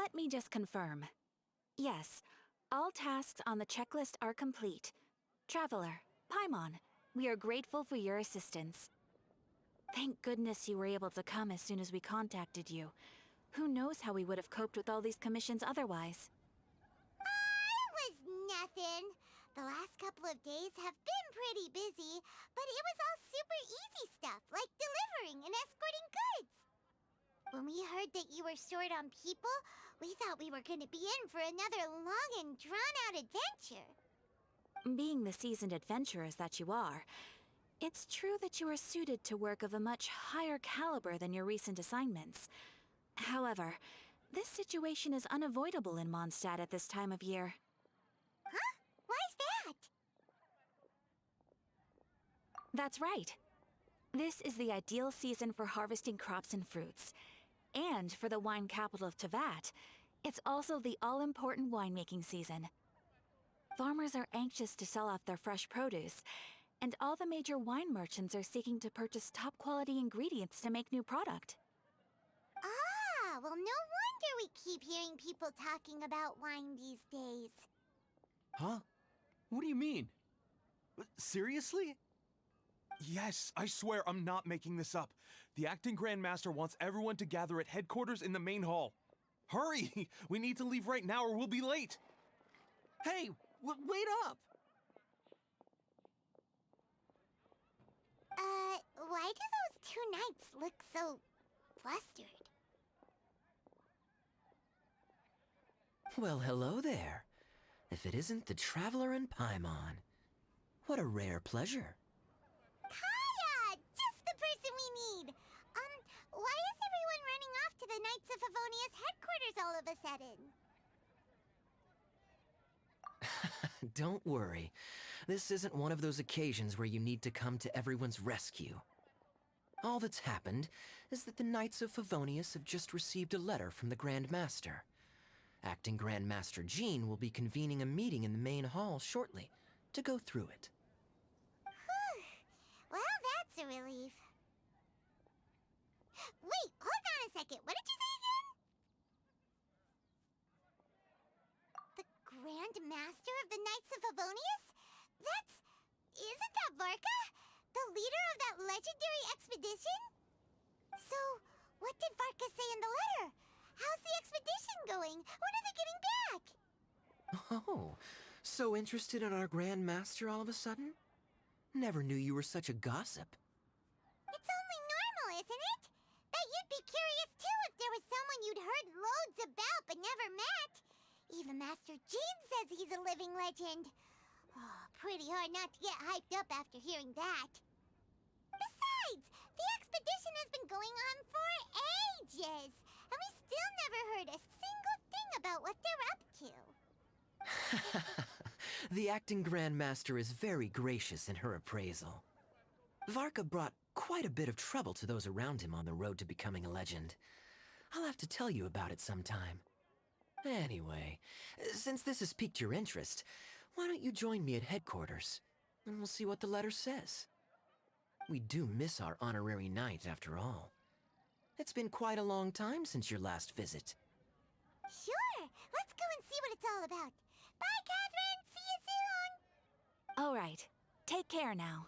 Let me just confirm. Yes, all tasks on the checklist are complete. Traveler, Paimon, we are grateful for your assistance. Thank goodness you were able to come as soon as we contacted you. Who knows how we would have coped with all these commissions otherwise? It was nothing. The last couple of days have been pretty busy, but it was all super easy stuff, like delivering and escorting goods. When we heard that you were short on people, we thought we were going to be in for another long and drawn-out adventure. Being the seasoned adventurers that you are, it's true that you are suited to work of a much higher caliber than your recent assignments. However, this situation is unavoidable in Mondstadt at this time of year. Huh? Why's that? That's right. This is the ideal season for harvesting crops and fruits. And for the wine capital of Teyvat, it's also the all-important winemaking season. Farmers are anxious to sell off their fresh produce, and all the major wine merchants are seeking to purchase top-quality ingredients to make new product. Ah, well, no wonder we keep hearing people talking about wine these days. Huh? What do you mean? Seriously? Yes, I swear I'm not making this up. The acting Grand Master wants everyone to gather at headquarters in the main hall. Hurry! We need to leave right now or we'll be late! Hey, wait up! Why do those two knights look so flustered? Well, hello there. If it isn't the Traveler and Paimon. What a rare pleasure. Kaya! Just the person we need! Why is everyone running off to the Knights of Favonia's headquarters all of a sudden? Don't worry. This isn't one of those occasions where you need to come to everyone's rescue. All that's happened is that the Knights of Favonius have just received a letter from the Grand Master. Acting Grand Master Jean will be convening a meeting in the main hall shortly to go through it. Whew. Well, that's a relief. Wait, hold on a second. What did you say again? The Grand Master of the Knights of Favonius? Isn't that Varka? The leader of that legendary expedition? So, what did Varka say in the letter? How's the expedition going? When are they getting back? Oh, so interested in our Grand Master all of a sudden? Never knew you were such a gossip. It's only normal, isn't it? That you'd be curious too if there was someone you'd heard loads about but never met. Even Master Jean says he's a living legend. Oh, pretty hard not to get hyped up after hearing that. Besides, the expedition has been going on for ages, and we still never heard a single thing about what they're up to. The acting Grand Master is very gracious in her appraisal. Varka brought quite a bit of trouble to those around him on the road to becoming a legend. I'll have to tell you about it sometime. Anyway, since this has piqued your interest, why don't you join me at headquarters, and we'll see what the letter says. We do miss our honorary knight, after all. It's been quite a long time since your last visit. Sure, let's go and see what it's all about. Bye, Catherine! See you soon! All right, take care now.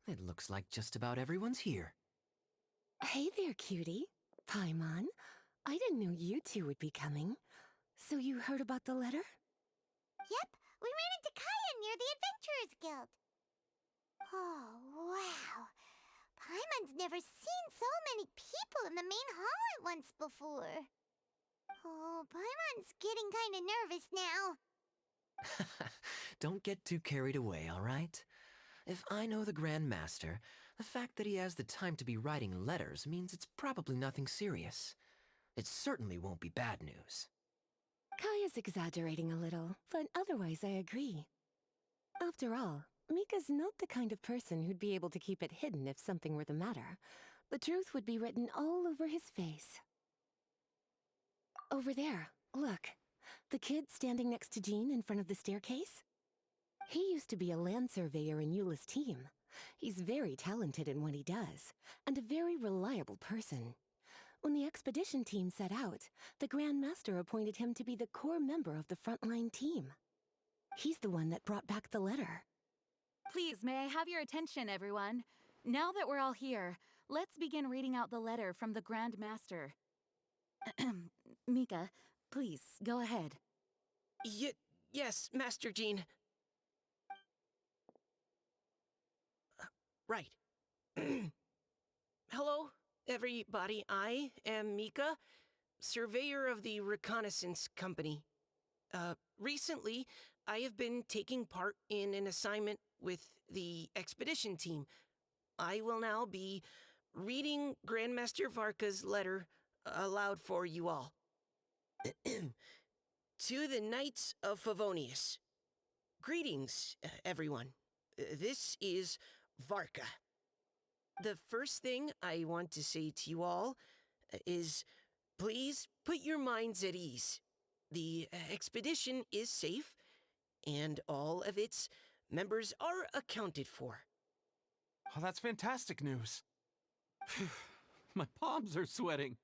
It looks like just about everyone's here. Hey there, cutie. Paimon. I didn't know you two would be coming. So you heard about the letter? Yep, we ran into Kaya near the Adventurers Guild. Oh, wow. Paimon's never seen so many people in the main hall at once before. Oh, Paimon's getting kind of nervous now. Don't get too carried away, all right? If I know the Grand Master, the fact that he has the time to be writing letters means it's probably nothing serious. It certainly won't be bad news. Kaya's exaggerating a little, but otherwise I agree. After all, Mika's not the kind of person who'd be able to keep it hidden if something were the matter. The truth would be written all over his face. Over there, look. The kid standing next to Jean in front of the staircase? He used to be a land surveyor in Eula's team. He's very talented in what he does, and a very reliable person. When the expedition team set out, the Grand Master appointed him to be the core member of the frontline team. He's the one that brought back the letter. Please, may I have your attention, everyone? Now that we're all here, let's begin reading out the letter from the Grand Master. Mika, please, go ahead. Yes, Master Jean. Right. Hello, everybody. I am Mika, surveyor of the Reconnaissance Company. Recently, I have been taking part in an assignment with the expedition team. I will now be reading Grandmaster Varka's letter aloud for you all. To the Knights of Favonius. Greetings, everyone. This is Varka. The first thing I want to say to you all is, please put your minds at ease. The expedition is safe, and all of its members are accounted for. Oh, that's fantastic news. My palms are sweating.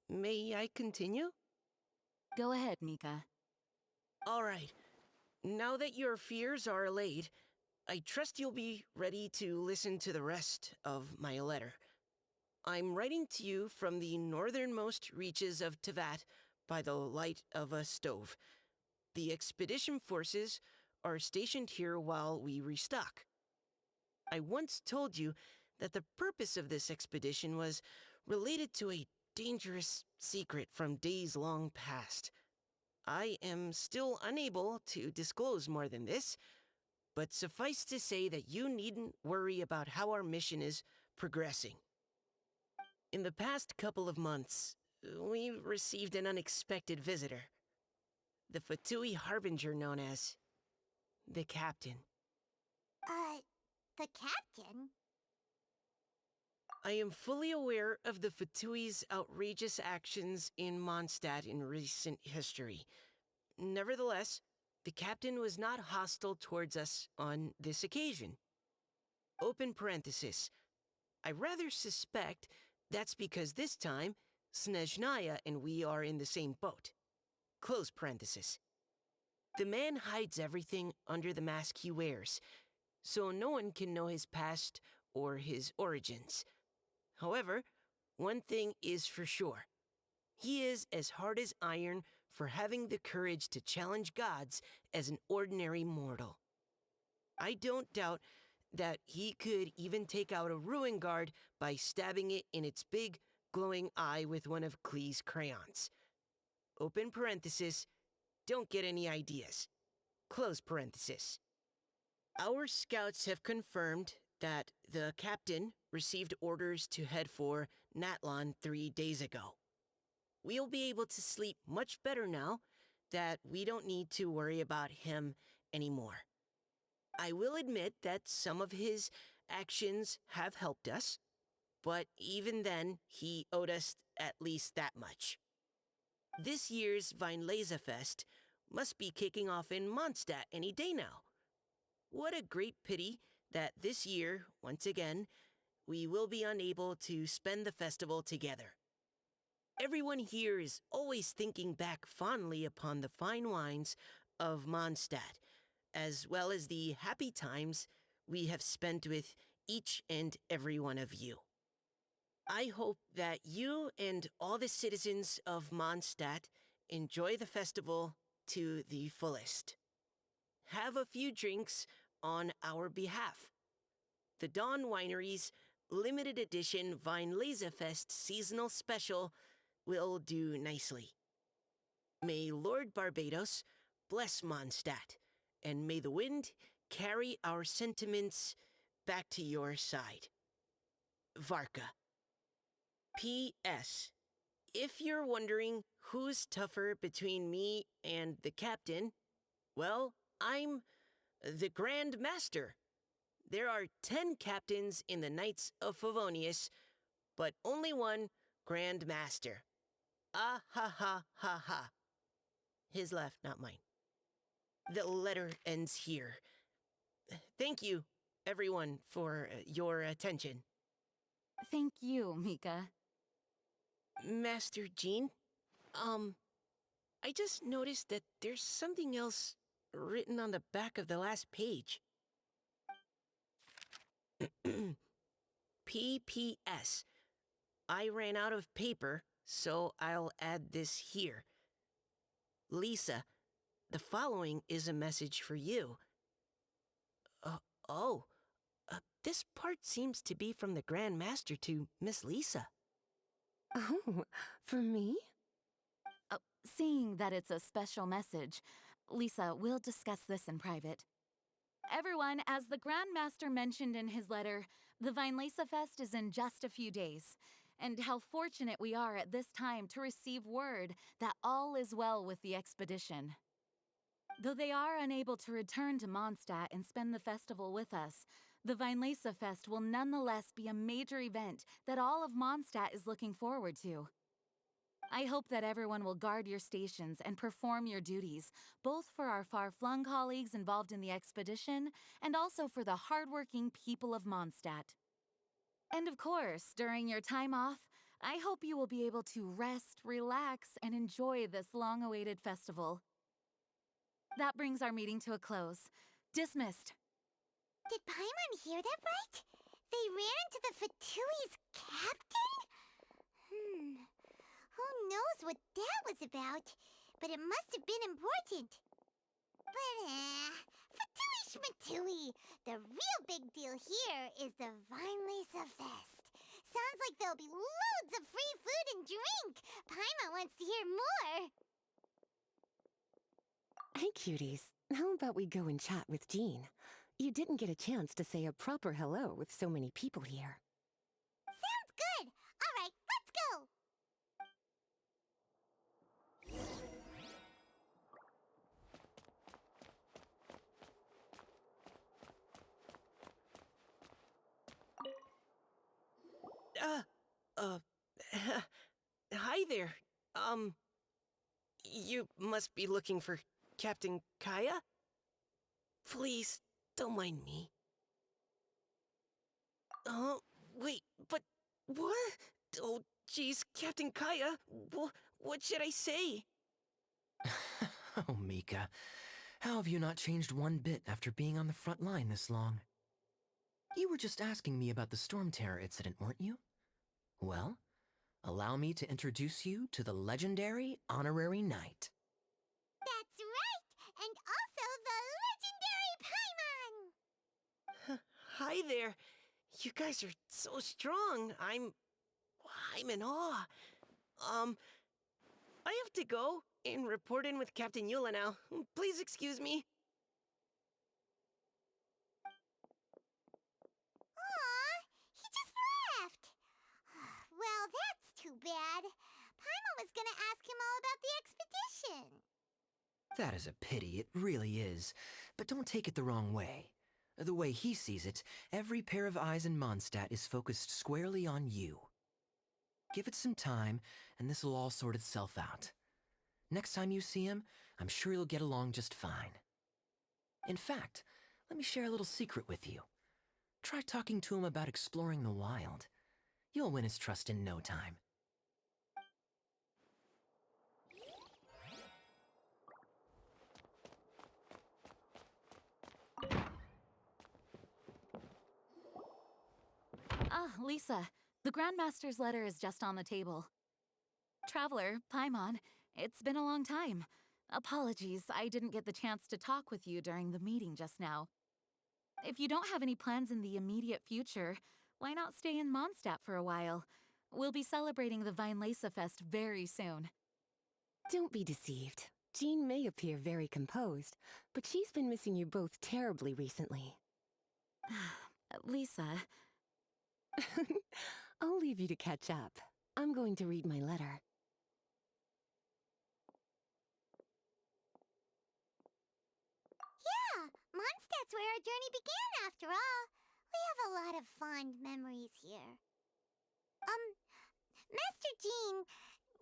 May I continue? Go ahead, Mika. All right. Now that your fears are allayed, I trust you'll be ready to listen to the rest of my letter. I'm writing to you from the northernmost reaches of Tevat by the light of a stove. The expedition forces are stationed here while we restock. I once told you that the purpose of this expedition was related to a dangerous secret from days long past. I am still unable to disclose more than this, but suffice to say that you needn't worry about how our mission is progressing. In the past couple of months, we received an unexpected visitor. The Fatui Harbinger known as the Captain. The captain? I am fully aware of the Fatui's outrageous actions in Mondstadt in recent history. Nevertheless, the captain was not hostile towards us on this occasion. Open parenthesis. I rather suspect that's because this time, Snezhnaya and we are in the same boat. Close parenthesis. The man hides everything under the mask he wears, so no one can know his past or his origins. However, one thing is for sure. He is as hard as iron for having the courage to challenge gods as an ordinary mortal. I don't doubt that he could even take out a ruin guard by stabbing it in its big, glowing eye with one of Klee's crayons. Open parenthesis, don't get any ideas. Close parenthesis. Our scouts have confirmed that the captain received orders to head for Natlon 3 days ago. We'll be able to sleep much better now that we don't need to worry about him anymore. I will admit that some of his actions have helped us, but even then, he owed us at least that much. This year's Weinlesefest must be kicking off in Mondstadt any day now. What a great pity that this year, once again, we will be unable to spend the festival together. Everyone here is always thinking back fondly upon the fine wines of Mondstadt, as well as the happy times we have spent with each and every one of you. I hope that you and all the citizens of Mondstadt enjoy the festival to the fullest. Have a few drinks on our behalf. The Dawn Winery's limited edition Weinlesefest seasonal special will do nicely. May Lord Barbados bless Mondstadt, and may the wind carry our sentiments back to your side. Varka. P.S. If you're wondering who's tougher between me and the captain, well, I'm the Grand Master. There are 10 captains in the Knights of Favonius, but only one Grand Master. Ah ha ha ha ha. His laugh, not mine. The letter ends here. Thank you, everyone, for your attention. Thank you, Mika. Master Jean, I just noticed that there's something else written on the back of the last page. P.P.S. I ran out of paper, so I'll add this here. Lisa, the following is a message for you. Oh, this part seems to be from the Grand Master to Miss Lisa. Oh, for me? Seeing that it's a special message, Lisa, we'll discuss this in private. Everyone, as the Grand Master mentioned in his letter, the Weinlesefest is in just a few days, and how fortunate we are at this time to receive word that all is well with the expedition. Though they are unable to return to Mondstadt and spend the festival with us, the Weinlesefest will nonetheless be a major event that all of Mondstadt is looking forward to. I hope that everyone will guard your stations and perform your duties, both for our far-flung colleagues involved in the expedition and also for the hardworking people of Mondstadt. And of course, during your time off, I hope you will be able to rest, relax, and enjoy this long-awaited festival. That brings our meeting to a close. Dismissed. Did Paimon hear that right? They ran to the Fatui's captain? Who knows what that was about? But it must have been important. But, Fatui Schmatui! The real big deal here is the Weinlesefest. Sounds like there'll be loads of free food and drink. Paimon wants to hear more. Hey, cuties. How about we go and chat with Jean? You didn't get a chance to say a proper hello with so many people here. Sounds good. All right, let's go. Hi there. You must be looking for Captain Kaya? Please, don't mind me. Wait, but what? Oh, jeez, Captain Kaya, what should I say? Oh, Mika. How have you not changed one bit after being on the front line this long? You were just asking me about the Storm Terror incident, weren't you? Well, allow me to introduce you to the legendary Honorary Knight. That's right, and also the legendary Paimon! Hi there. You guys are so strong. I'm in awe. I have to go and report in with Captain Eula now. Please excuse me. Aw, he just left. Well, that's too bad. Paimon was gonna ask him all about the expedition. That is a pity, it really is. But don't take it the wrong way. The way he sees it, every pair of eyes in Mondstadt is focused squarely on you. Give it some time, and this will all sort itself out. Next time you see him, I'm sure you'll get along just fine. In fact, let me share a little secret with you. Try talking to him about exploring the wild. You'll win his trust in no time. Lisa, the Grandmaster's letter is just on the table. Traveler, Paimon, it's been a long time. Apologies, I didn't get the chance to talk with you during the meeting just now. If you don't have any plans in the immediate future, why not stay in Mondstadt for a while? We'll be celebrating the Weinlese Fest very soon. Don't be deceived. Jean may appear very composed, but she's been missing you both terribly recently. Lisa, I'll leave you to catch up. I'm going to read my letter. Yeah, Mondstadt's where our journey began, after all. We have a lot of fond memories here. Master Jean,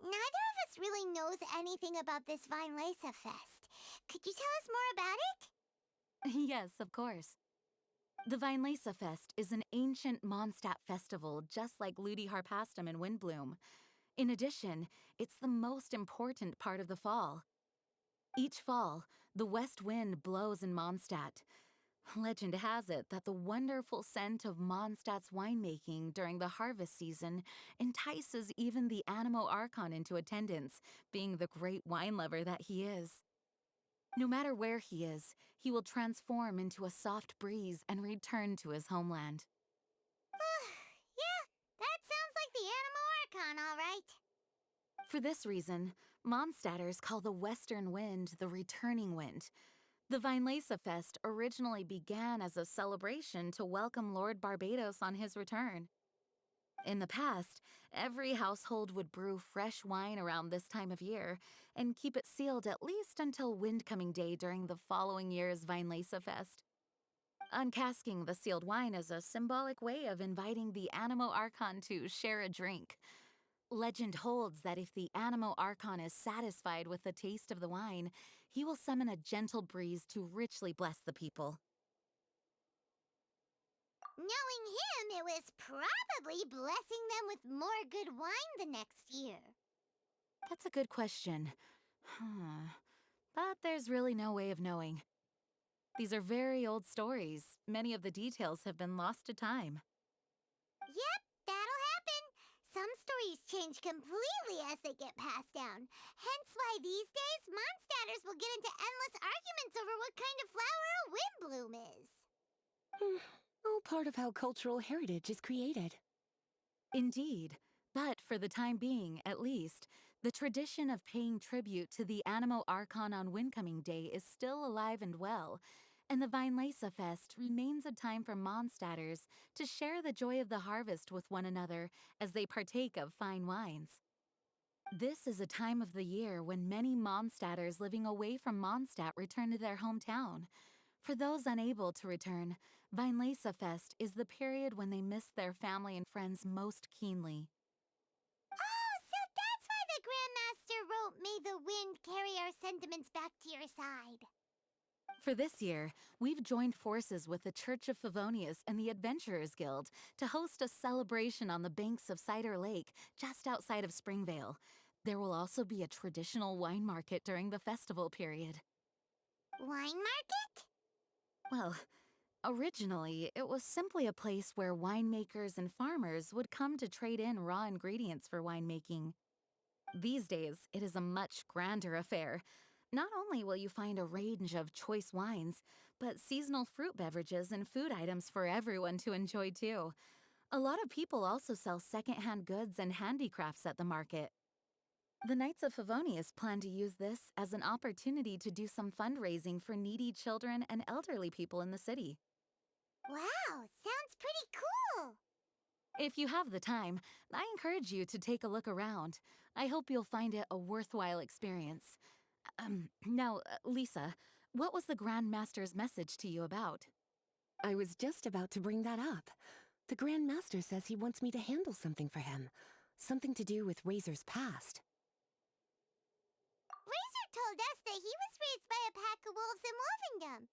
neither of us really knows anything about this Weinlese Fest. Could you tell us more about it? yes, of course. The Weinlese Fest is an ancient Mondstadt festival just like Ludi Harpastum and Windbloom. In addition, it's the most important part of the fall. Each fall, the west wind blows in Mondstadt. Legend has it that the wonderful scent of Mondstadt's winemaking during the harvest season entices even the Animo Archon into attendance, being the great wine lover that he is. No matter where he is, he will transform into a soft breeze and return to his homeland. Yeah, that sounds like the Animo Archon, all right. For this reason, Mondstadters call the western wind the returning wind. The Weinlese Fest originally began as a celebration to welcome Lord Barbados on his return. In the past, every household would brew fresh wine around this time of year and keep it sealed at least until Windcoming Day during the following year's Weinlese Fest. Uncasking the sealed wine is a symbolic way of inviting the Animo Archon to share a drink. Legend holds that if the Animo Archon is satisfied with the taste of the wine, he will summon a gentle breeze to richly bless the people. Knowing him, it was probably blessing them with more good wine the next year. That's a good question. But there's really no way of knowing. These are very old stories. Many of the details have been lost to time. Yep, that'll happen. Some stories change completely as they get passed down. Hence why these days, Mondstadters will get into endless arguments over what kind of flower a windbloom is. All part of how cultural heritage is created. Indeed, but for the time being, at least, the tradition of paying tribute to the Animo Archon on Windcoming Day is still alive and well, and the Weinlese Fest remains a time for Mondstadters to share the joy of the harvest with one another as they partake of fine wines. This is a time of the year when many Mondstadters living away from Mondstadt return to their hometown. For those unable to return, Weinlese Fest is the period when they miss their family and friends most keenly. Oh, so that's why the Grandmaster wrote, "May the wind carry our sentiments back to your side." For this year, we've joined forces with the Church of Favonius and the Adventurers Guild to host a celebration on the banks of Cider Lake, just outside of Springvale. There will also be a traditional wine market during the festival period. Wine market? Well, originally, it was simply a place where winemakers and farmers would come to trade in raw ingredients for winemaking. These days, it is a much grander affair. Not only will you find a range of choice wines, but seasonal fruit beverages and food items for everyone to enjoy too. A lot of people also sell secondhand goods and handicrafts at the market. The Knights of Favonius plan to use this as an opportunity to do some fundraising for needy children and elderly people in the city. Wow, sounds pretty cool. If you have the time, I encourage you to take a look around. I hope you'll find it a worthwhile experience. Now, Lisa, what was the Grand Master's message to you about? I was just about to bring that up. The Grand Master says he wants me to handle something for him. Something to do with Razor's past. Razor told us that he was raised by a pack of wolves in Wolvendom.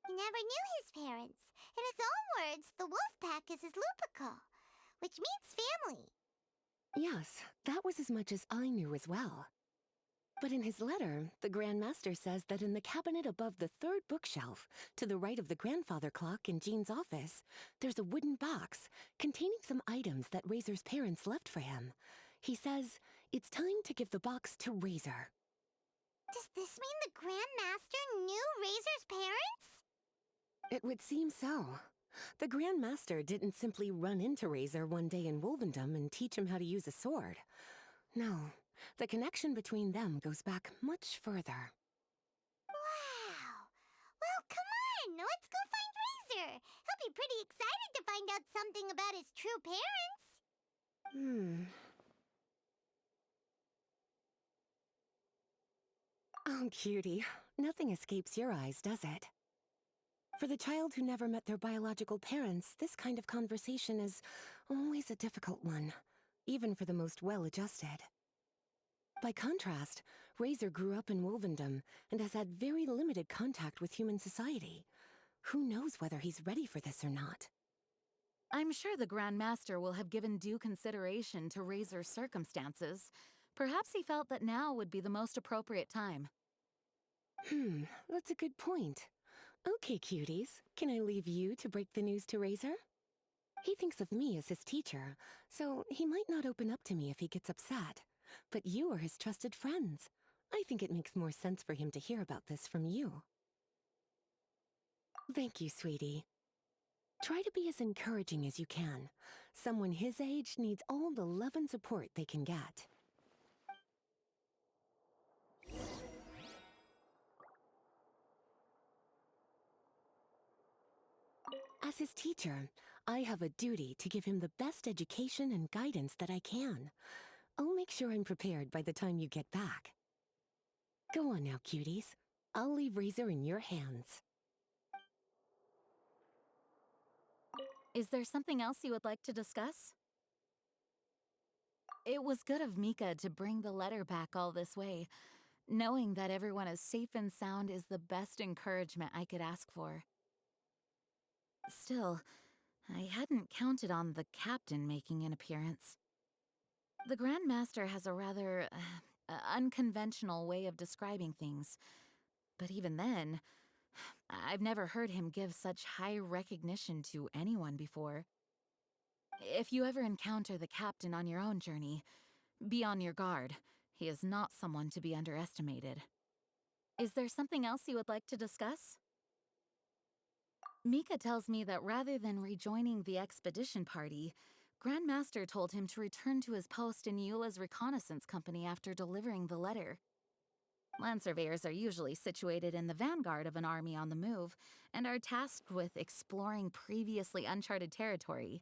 He never knew his parents. In his own words, the wolf pack is his lupical, which means family. Yes, that was as much as I knew as well. But in his letter, the Grand Master says that in the cabinet above the third bookshelf, to the right of the grandfather clock in Jean's office, there's a wooden box containing some items that Razor's parents left for him. He says it's time to give the box to Razor. Does this mean the Grand Master knew Razor's parents? It would seem so. The Grand Master didn't simply run into Razor one day in Wolvendom and teach him how to use a sword. No, the connection between them goes back much further. Wow. Well, come on, let's go find Razor. He'll be pretty excited to find out something about his true parents. Oh, cutie. Nothing escapes your eyes, does it? For the child who never met their biological parents, this kind of conversation is always a difficult one, even for the most well-adjusted. By contrast, Razor grew up in Wolvendom and has had very limited contact with human society. Who knows whether he's ready for this or not? I'm sure the Grand Master will have given due consideration to Razor's circumstances. Perhaps he felt that now would be the most appropriate time. That's a good point. Okay, cuties, can I leave you to break the news to Razor? He thinks of me as his teacher, so he might not open up to me if he gets upset. But you are his trusted friends. I think it makes more sense for him to hear about this from you. Thank you, sweetie. Try to be as encouraging as you can. Someone his age needs all the love and support they can get. As his teacher, I have a duty to give him the best education and guidance that I can. I'll make sure I'm prepared by the time you get back. Go on now, cuties. I'll leave Razor in your hands. Is there something else you would like to discuss? It was good of Mika to bring the letter back all this way. Knowing that everyone is safe and sound is the best encouragement I could ask for. Still, I hadn't counted on the captain making an appearance. The Grand Master has a rather unconventional way of describing things. But even then, I've never heard him give such high recognition to anyone before. If you ever encounter the captain on your own journey, be on your guard. He is not someone to be underestimated. Is there something else you would like to discuss? Mika tells me that rather than rejoining the expedition party, Grandmaster told him to return to his post in Eula's reconnaissance company after delivering the letter. Land surveyors are usually situated in the vanguard of an army on the move and are tasked with exploring previously uncharted territory.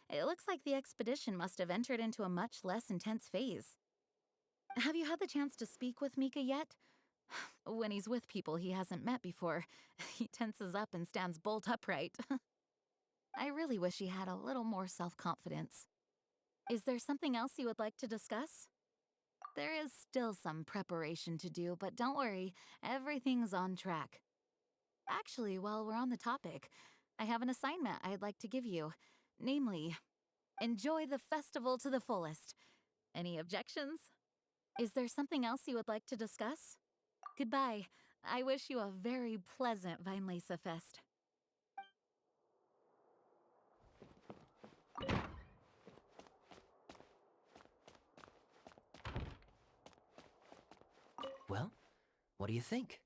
It looks like the expedition must have entered into a much less intense phase. Have you had the chance to speak with Mika yet? When he's with people he hasn't met before, he tenses up and stands bolt upright. I really wish he had a little more self-confidence. Is there something else you would like to discuss? There is still some preparation to do, but don't worry, everything's on track. Actually, while we're on the topic, I have an assignment I'd like to give you. Namely, enjoy the festival to the fullest. Any objections? Is there something else you would like to discuss? Goodbye. I wish you a very pleasant Weinlese Fest. Well, what do you think?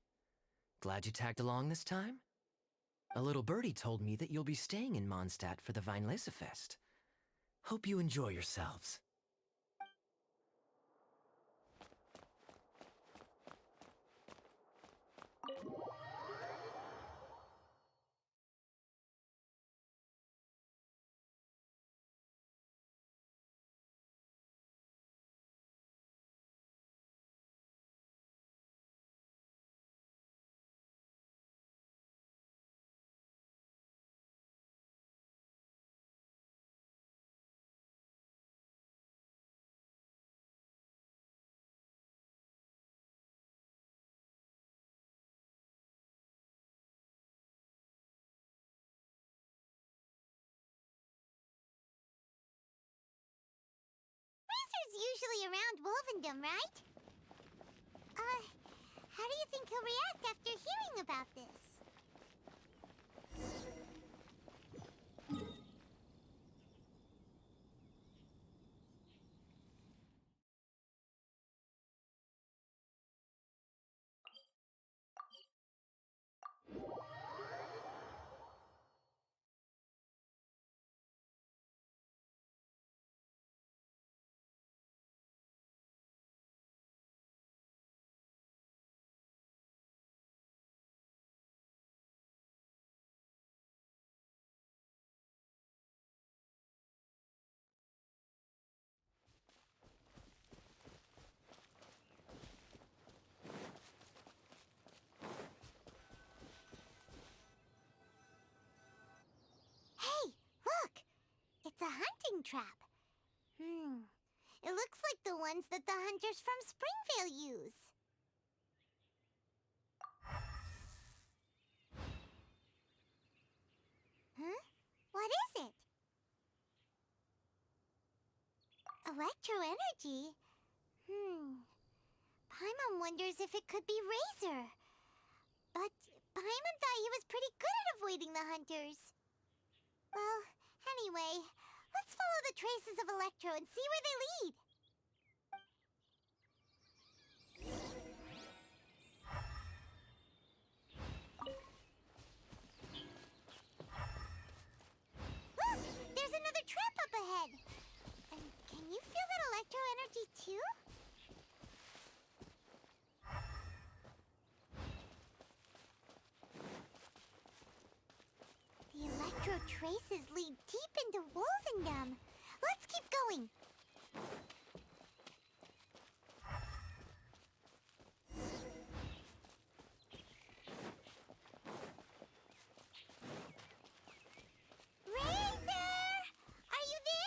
Glad you tagged along this time? A little birdie told me that you'll be staying in Mondstadt for the Weinlese Fest. Hope you enjoy yourselves. Razor's usually around Wolvendom, right? How do you think he'll react after hearing about this? Hey, look! It's a hunting trap. It looks like the ones that the hunters from Springvale use. Huh? What is it? Electro energy? Paimon wonders if it could be Razor. But Paimon thought he was pretty good at avoiding the hunters. Well, anyway, let's follow the traces of Electro and see where they lead. Look! There's another trap up ahead! And can you feel that Electro energy too? The Electro traces lead deep into Wolvendom. Let's keep going. Razor! Are you there?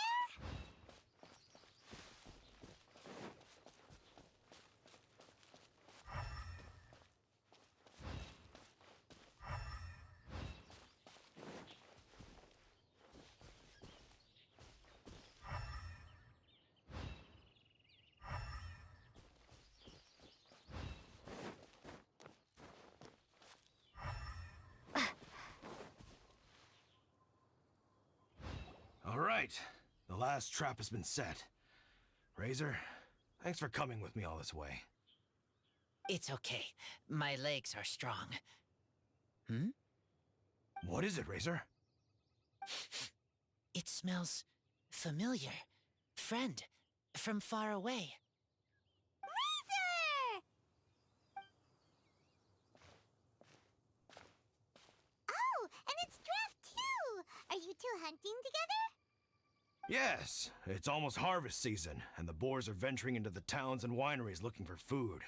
All right, the last trap has been set. Razor, thanks for coming with me all this way. It's okay. My legs are strong. What is it, Razor? It smells familiar. Friend, from far away. Razor! Oh, and it's Draft too! Are you two hunting together? Yes, it's almost harvest season, and the boars are venturing into the towns and wineries looking for food.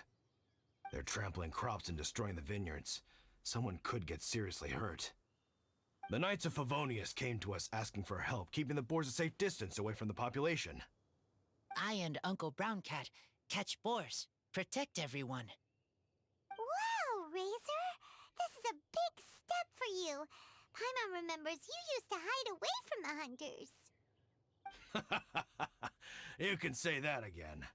They're trampling crops and destroying the vineyards. Someone could get seriously hurt. The Knights of Favonius came to us asking for help, keeping the boars a safe distance away from the population. I and Uncle Brown Cat catch boars, protect everyone. Wow, Razor! This is a big step for you. Paimon remembers you used to hide away from the hunters. You can say that again.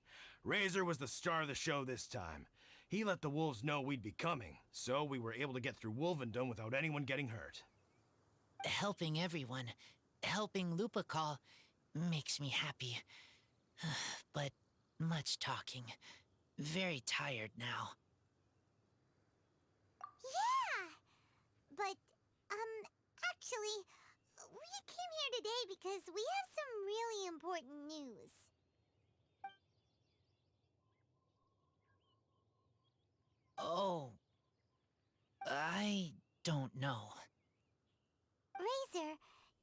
Razor was the star of the show this time. He let the wolves know we'd be coming, so we were able to get through Wolvendom without anyone getting hurt. Helping everyone, helping Lupical, makes me happy. But much talking. Very tired now. Yeah! But, actually, we came here today because we have some really important news. Oh, I don't know. Razor,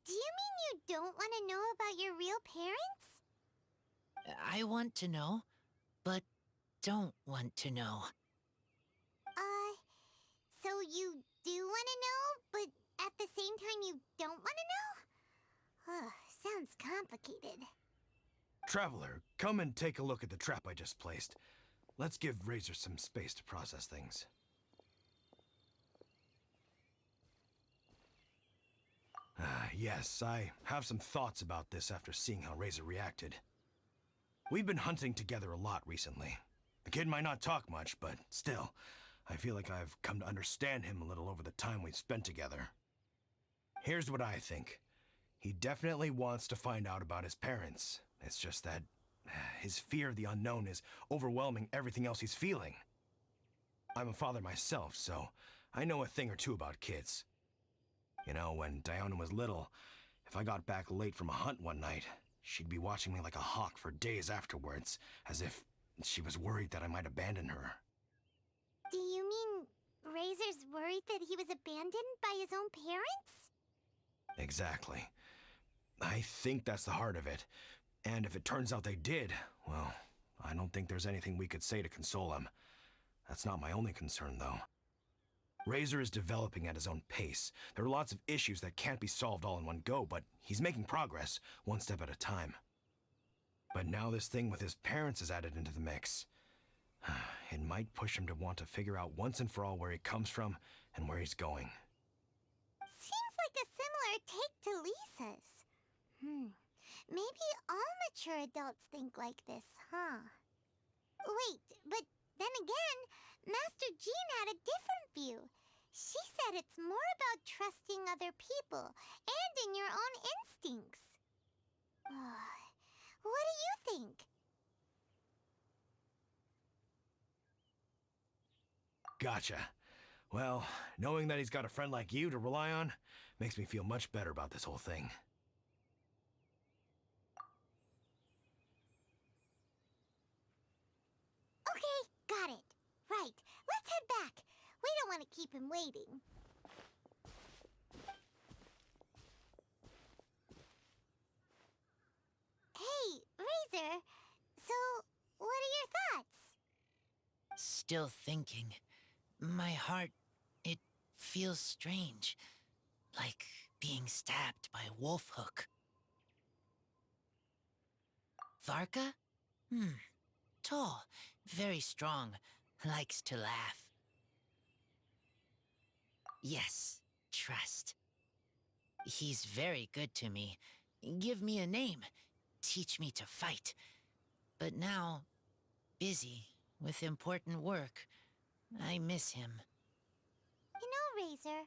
do you mean you don't want to know about your real parents? I want to know, but don't want to know. So you do want to know, but at the same time you don't want to know? Ugh, sounds complicated. Traveler, come and take a look at the trap I just placed. Let's give Razor some space to process things. Yes, I have some thoughts about this after seeing how Razor reacted. We've been hunting together a lot recently. The kid might not talk much, but still, I feel like I've come to understand him a little over the time we've spent together. Here's what I think. He definitely wants to find out about his parents. It's just that his fear of the unknown is overwhelming everything else he's feeling. I'm a father myself, so I know a thing or two about kids. You know, when Diana was little, if I got back late from a hunt one night, she'd be watching me like a hawk for days afterwards, as if she was worried that I might abandon her. Do you mean Razor's worried that he was abandoned by his own parents? Exactly. I think that's the heart of it. And if it turns out they did, well, I don't think there's anything we could say to console him. That's not my only concern, though. Razor is developing at his own pace. There are lots of issues that can't be solved all in one go, but he's making progress, one step at a time. But now this thing with his parents is added into the mix. It might push him to want to figure out once and for all where he comes from and where he's going. Seems like a similar take to Lisa's. Maybe all mature adults think like this, huh? Wait, but then again, Master Jean had a different view. She said it's more about trusting other people and in your own instincts. What do you think? Gotcha. Well, knowing that he's got a friend like you to rely on makes me feel much better about this whole thing. Okay, got it. Right, let's head back. We don't want to keep him waiting. Hey, Razor. So, what are your thoughts? Still thinking. My heart, it feels strange. Like being stabbed by a wolf hook. Varka? Tall, very strong, likes to laugh. Yes, trust. He's very good to me. Give me a name. Teach me to fight. But now, busy with important work. I miss him. You know, Razor,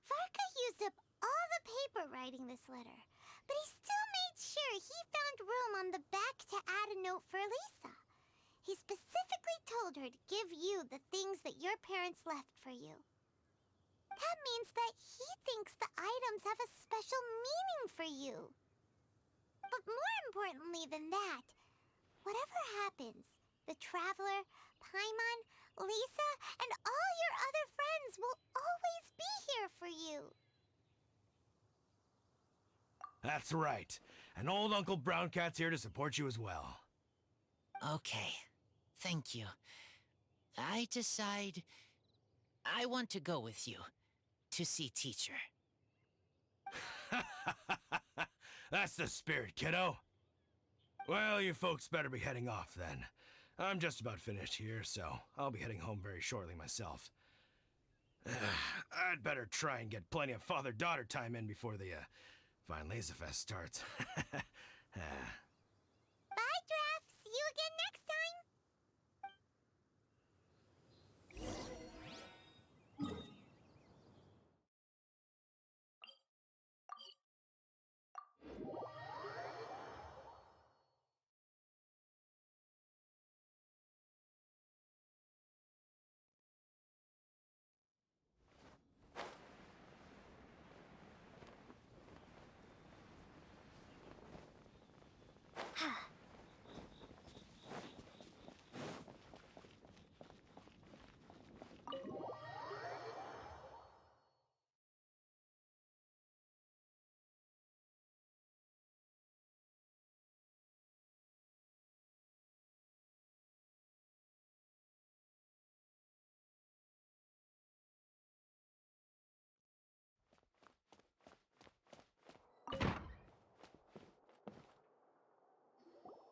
Varka used up all the paper writing this letter, but he still made sure he found room on the back to add a note for Lisa. He specifically told her to give you the things that your parents left for you. That means that he thinks the items have a special meaning for you. But more importantly than that, whatever happens, the Traveler, Paimon, Lisa, and all your other friends will always be here for you. That's right. And old Uncle Brown Cat's here to support you as well. Okay, thank you. I decide I want to go with you to see teacher. That's the spirit, kiddo. Well, you folks better be heading off then. I'm just about finished here, so I'll be heading home very shortly myself. I'd better try and get plenty of father-daughter time in before the Fine Laser Fest starts. Bye, Draft. See you again next time.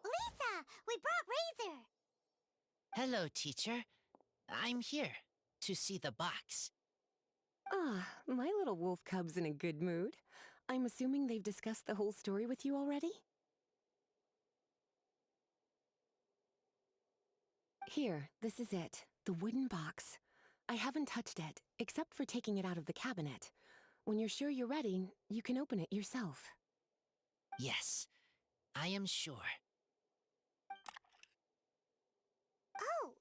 Lisa, we brought Razor. Hello, teacher. I'm here to see the box. Ah, my little wolf cub's in a good mood. I'm assuming they've discussed the whole story with you already? Here, this is it. The wooden box. I haven't touched it, except for taking it out of the cabinet. When you're sure you're ready, you can open it yourself. Yes, I am sure. Oh,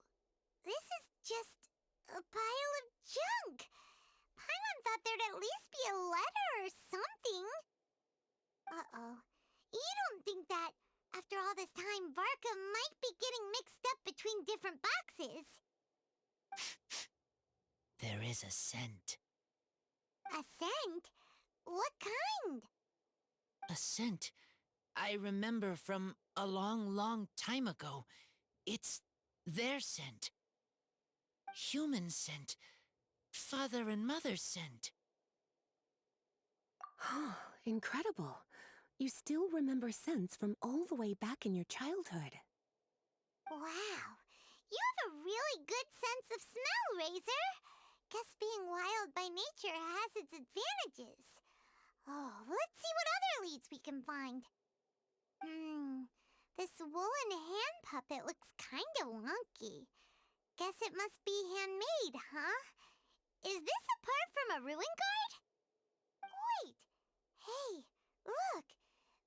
this is just a pile of junk. Paimon thought there'd at least be a letter or something. Uh-oh. You don't think that, after all this time, Varka might be getting mixed up between different boxes? There is a scent. A scent? What kind? A scent I remember from a long, long time ago. It's their scent. Human scent. Father and mother scent. Oh, incredible. You still remember scents from all the way back in your childhood. Wow. You have a really good sense of smell, Razor. Guess being wild by nature has its advantages. Oh, let's see what other leads we can find. This woolen hand puppet looks kinda wonky. Guess it must be handmade, huh? Is this a part from a ruin guard? Wait! Hey, look!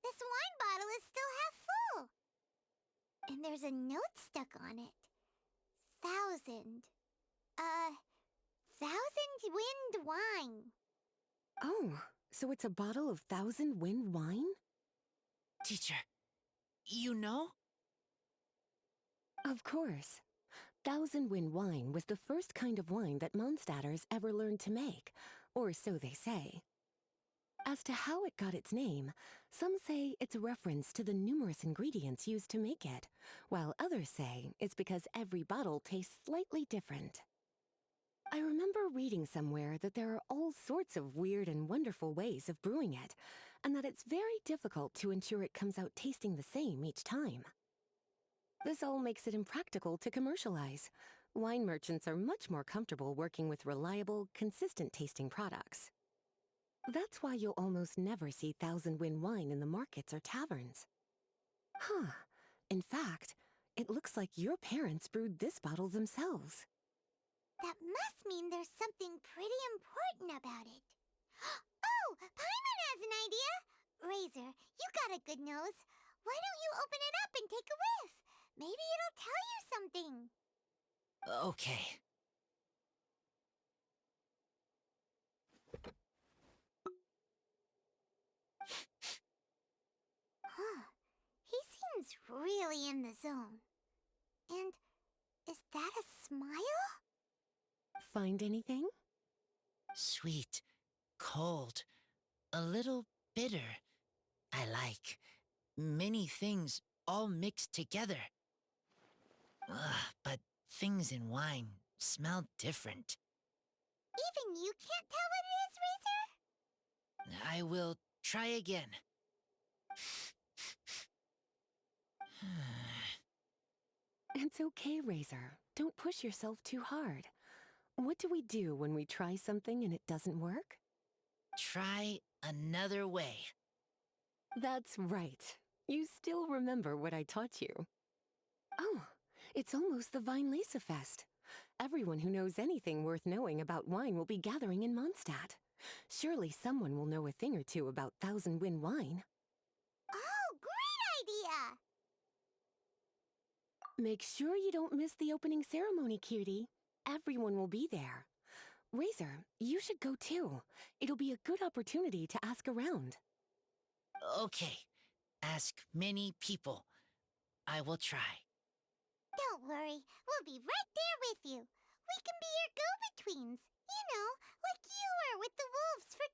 This wine bottle is still half full! And there's a note stuck on it. 1,000. 1,000 wind wine. Oh, so it's a bottle of 1,000 wind wine? Teacher, you know? Of course. 1,000 wind wine was the first kind of wine that Mondstadters ever learned to make, or so they say. As to how it got its name, some say it's a reference to the numerous ingredients used to make it, while others say it's because every bottle tastes slightly different. I remember reading somewhere that there are all sorts of weird and wonderful ways of brewing it, and that it's very difficult to ensure it comes out tasting the same each time. This all makes it impractical to commercialize. Wine merchants are much more comfortable working with reliable, consistent-tasting products. That's why you'll almost never see 1,000 wind wine in the markets or taverns. Huh. In fact, it looks like your parents brewed this bottle themselves. That must mean there's something pretty important about it. Oh, Paimon has an idea! Razor, you got a good nose. Why don't you open it up and take a whiff? Maybe it'll tell you something. Okay. Huh. He seems really in the zone. And is that a smile? Find anything? Sweet, cold, a little bitter. I like many things all mixed together. But things in wine smell different. Even you can't tell what it is, Razor? I will try again. It's okay, Razor. Don't push yourself too hard. What do we do when we try something and it doesn't work? Try another way. That's right. You still remember what I taught you. Oh, it's almost the Weinlese Fest. Everyone who knows anything worth knowing about wine will be gathering in Mondstadt. Surely someone will know a thing or two about 1,000 wind wine. Oh, great idea! Make sure you don't miss the opening ceremony, cutie. Everyone will be there. Razor, you should go too. It'll be a good opportunity to ask around. Okay. Ask many people. I will try. Don't worry, we'll be right there with you. We can be your go-betweens. You know, like you were with the wolves for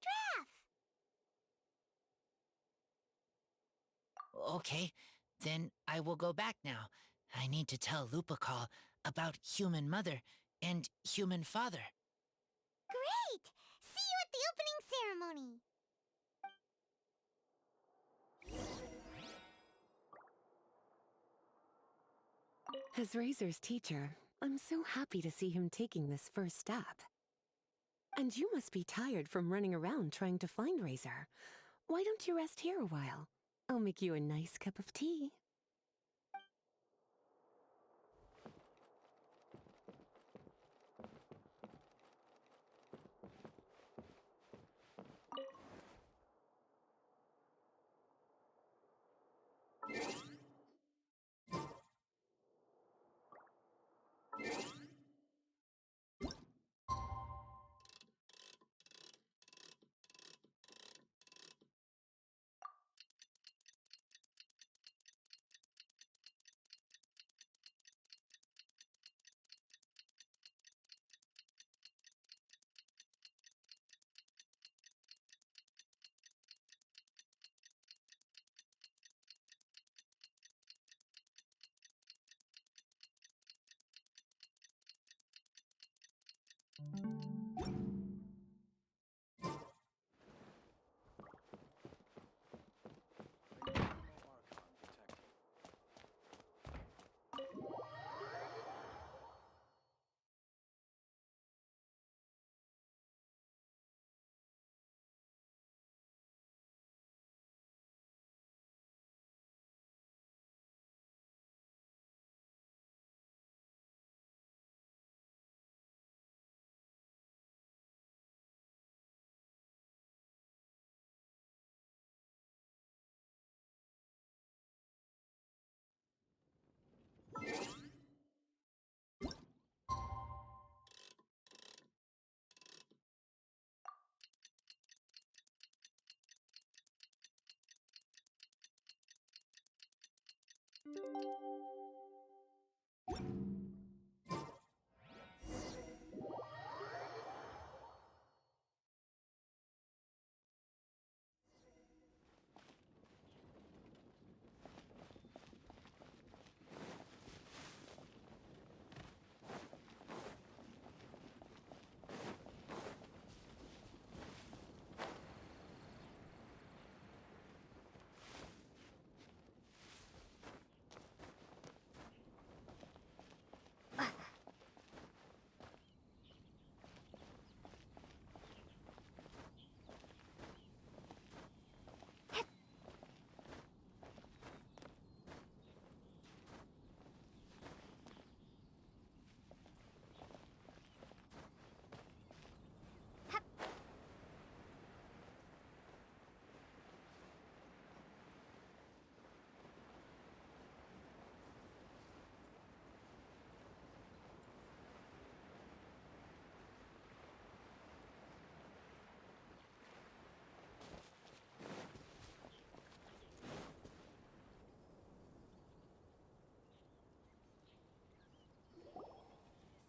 Draff. Okay, then I will go back now. I need to tell Lupacol about human mother and human father. Great! See you at the opening ceremony. As Razor's teacher, I'm so happy to see him taking this first step. And you must be tired from running around trying to find Razor. Why don't you rest here a while? I'll make you a nice cup of tea.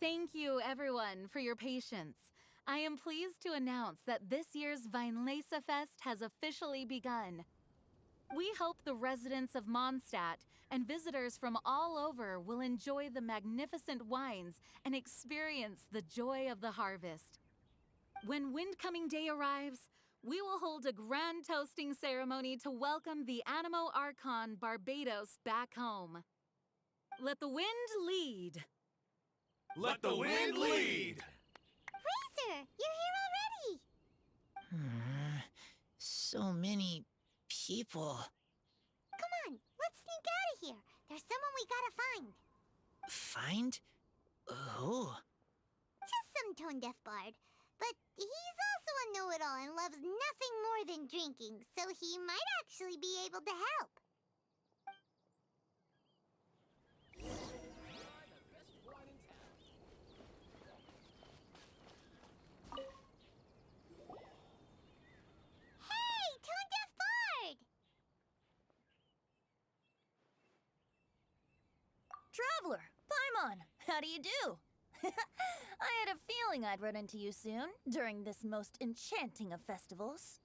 Thank you, everyone, for your patience. I am pleased to announce that this year's Weinlese Fest has officially begun. We hope the residents of Mondstadt and visitors from all over will enjoy the magnificent wines and experience the joy of the harvest. When Windcoming Day arrives, we will hold a grand toasting ceremony to welcome the Animo Archon Barbados back home. Let the wind lead. Let the wind lead! Razor, you're here already! So many people. Come on, let's sneak out of here. There's someone we gotta find. Find? Who? Just some tone-deaf bard. But he's also a know-it-all and loves nothing more than drinking, so he might actually be able to help. Hey, tone-deaf bard! Traveler, Paimon, how do you do? I had a feeling I'd run into you soon, during this most enchanting of festivals.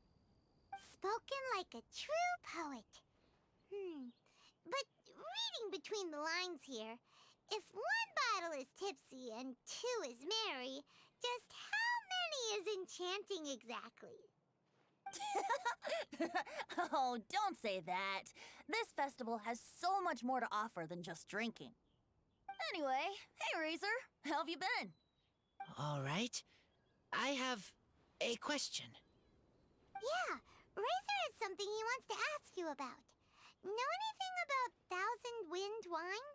Spoken like a true poet. But reading between the lines here, if one bottle is tipsy and two is merry, just how many is enchanting exactly? Oh, don't say that. This festival has so much more to offer than just drinking. Anyway, hey Razor, how have you been? All right. I have a question. Yeah, Razor has something he wants to ask you about. Know anything about Thousand Wind wine?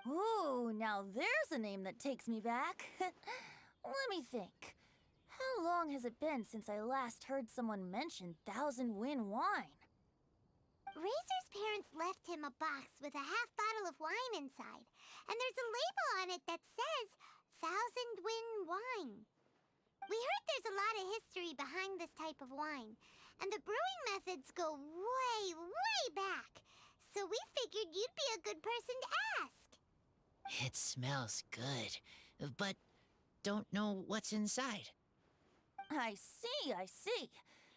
Ooh, now there's a name that takes me back. Let me think. How long has it been since I last heard someone mention Thousand Wind wine? Razor's parents left him a box with a half bottle of wine inside, and there's a label on it that says Thousand Wind wine. We heard there's a lot of history behind this type of wine, and the brewing methods go way, way back. So we figured you'd be a good person to ask. It smells good, but don't know what's inside. I see, I see.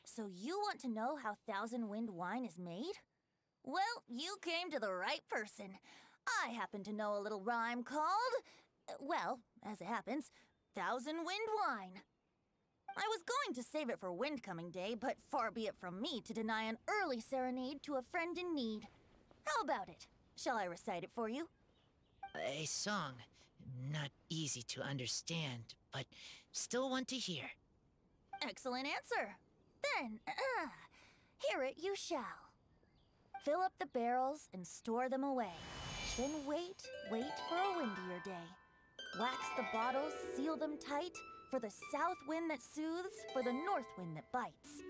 So you want to know how Thousand Wind wine is made? Well, you came to the right person. I happen to know a little rhyme called, well, as it happens, Thousand Wind wine. I was going to save it for Windcoming Day, but far be it from me to deny an early serenade to a friend in need. How about it? Shall I recite it for you? A song. Not easy to understand, but still want to hear. Excellent answer. Then, hear it you shall. Fill up the barrels and store them away. Then wait for a windier day. Wax the bottles, seal them tight, for the south wind that soothes, for the north wind that bites.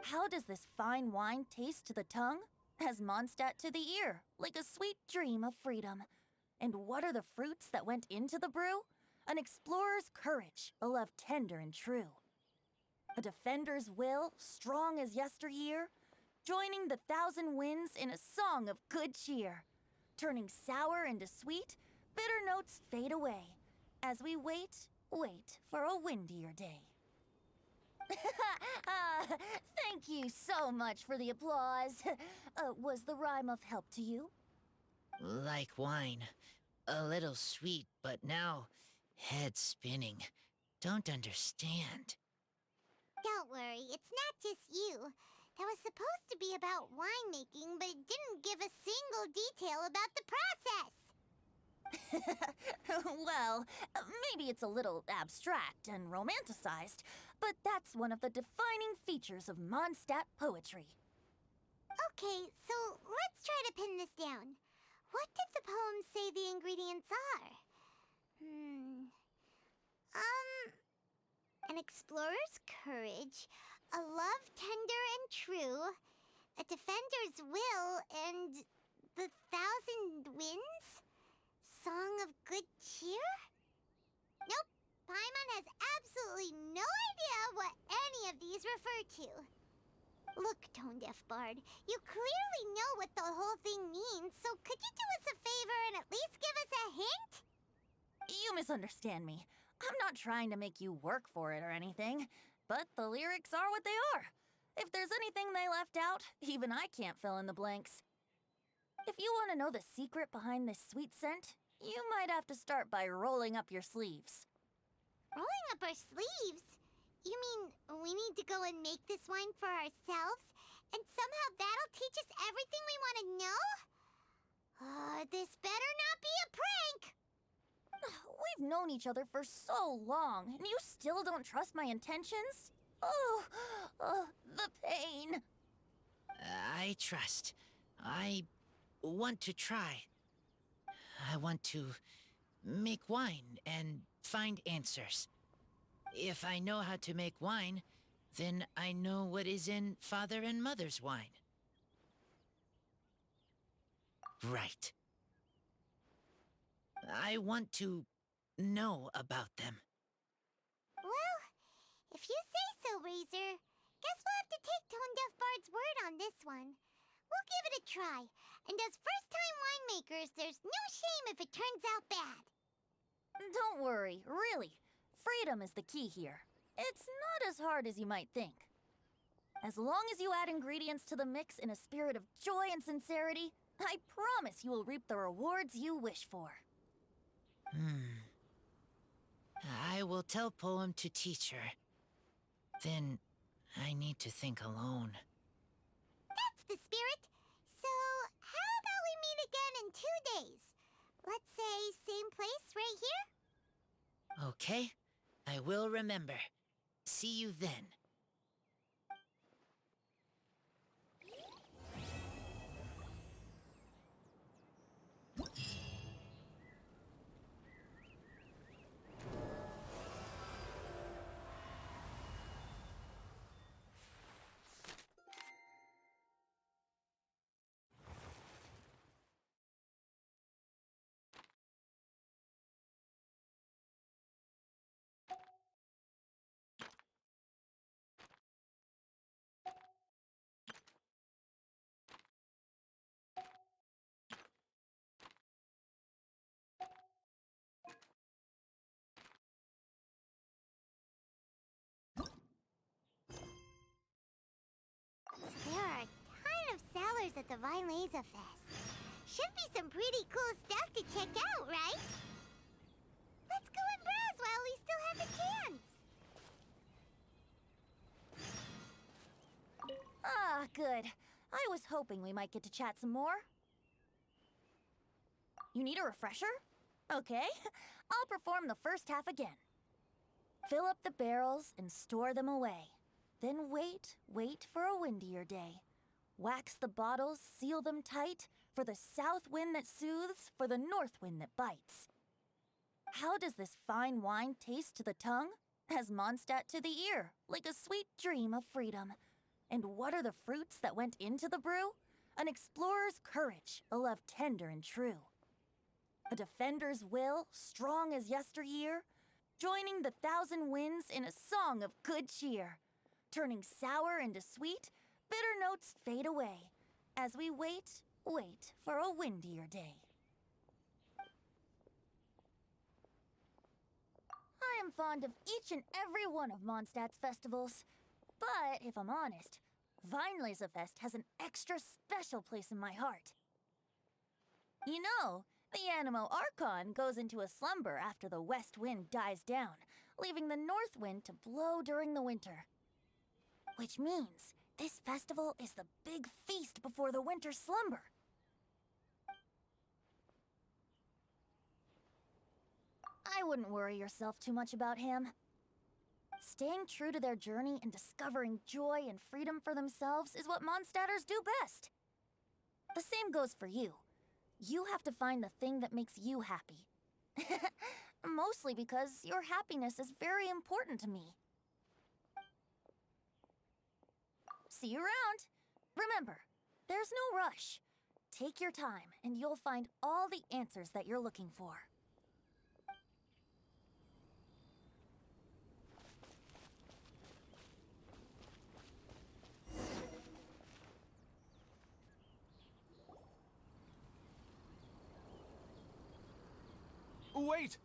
How does this fine wine taste to the tongue? As Mondstadt to the ear, like a sweet dream of freedom. And what are the fruits that went into the brew? An explorer's courage, a love tender and true. A defender's will, strong as yesteryear, joining the thousand winds in a song of good cheer. turning sour into sweet, bitter notes fade away as we wait for a windier day. Thank you so much for the applause. Was the rhyme of help to you? Like wine. A little sweet, but now head spinning. Don't understand. Don't worry, it's not just you. That was supposed to be about winemaking, but it didn't give a single detail about the process. Well, maybe it's a little abstract and romanticized, but that's one of the defining features of Mondstadt poetry. Okay, so let's try to pin this down. What did the poem say the ingredients are? An explorer's courage, a love tender and true, a defender's will, and the thousand winds? Song of good cheer? Nope, Paimon has absolutely no idea what any of these refer to. Look, Tone-Deaf Bard, you clearly know what the whole thing means, so could you do us a favor and at least give us a hint? You misunderstand me. I'm not trying to make you work for it or anything, but the lyrics are what they are. If there's anything they left out, even I can't fill in the blanks. If you want to know the secret behind this sweet scent, you might have to start by rolling up your sleeves. Rolling up our sleeves? You mean we need to go and make this wine for ourselves, and somehow that'll teach us everything we want to know? This better not be a prank! We've known each other for so long, and you still don't trust my intentions? The pain. I trust. I want to try. I want to make wine and find answers. If I know how to make wine, then I know what is in Father and Mother's wine. Right. I want to know about them. Well, if you say so, Razor, guess we'll have to take Tone-Deaf Bard's word on this one. We'll give it a try, and as first-time winemakers, there's no shame if it turns out bad. Don't worry, really. Freedom is the key here. It's not as hard as you might think. As long as you add ingredients to the mix in a spirit of joy and sincerity, I promise you will reap the rewards you wish for. I will tell Poem to teach her. Then I need to think alone. That's the spirit. So, how about we meet again in 2 days? Let's say same place right here? Okay, I will remember. See you then. There are a ton of sellers at the Vileza Fest. Should be some pretty cool stuff to check out, right? Let's go and browse while we still have the chance. Ah, good. I was hoping we might get to chat some more. You need a refresher? Okay, I'll perform the first half again. Fill up the barrels and store them away. Then wait for a windier day. Wax the bottles, seal them tight, for the south wind that soothes, for the north wind that bites. How does this fine wine taste to the tongue? As Mondstadt to the ear, like a sweet dream of freedom. And what are the fruits that went into the brew? An explorer's courage, a love tender and true. A defender's will, strong as yesteryear, joining the thousand winds in a song of good cheer. Turning sour into sweet, bitter notes fade away, as we wait for a windier day. fond of each and every one of Mondstadt's festivals. But if I'm honest, Fest has an extra special place in my heart. You know, the Animo Archon goes into a slumber after the west wind dies down, leaving the north wind to blow during the winter. Which means this festival is the big feast before the winter slumber. I wouldn't worry yourself too much about him. Staying true to their journey and discovering joy and freedom for themselves is what Mondstadters do best. The same goes for you. You have to find the thing that makes you happy. Mostly because your happiness is very important to me. See you around. Remember, there's no rush. Take your time and you'll find all the answers that you're looking for. Wait!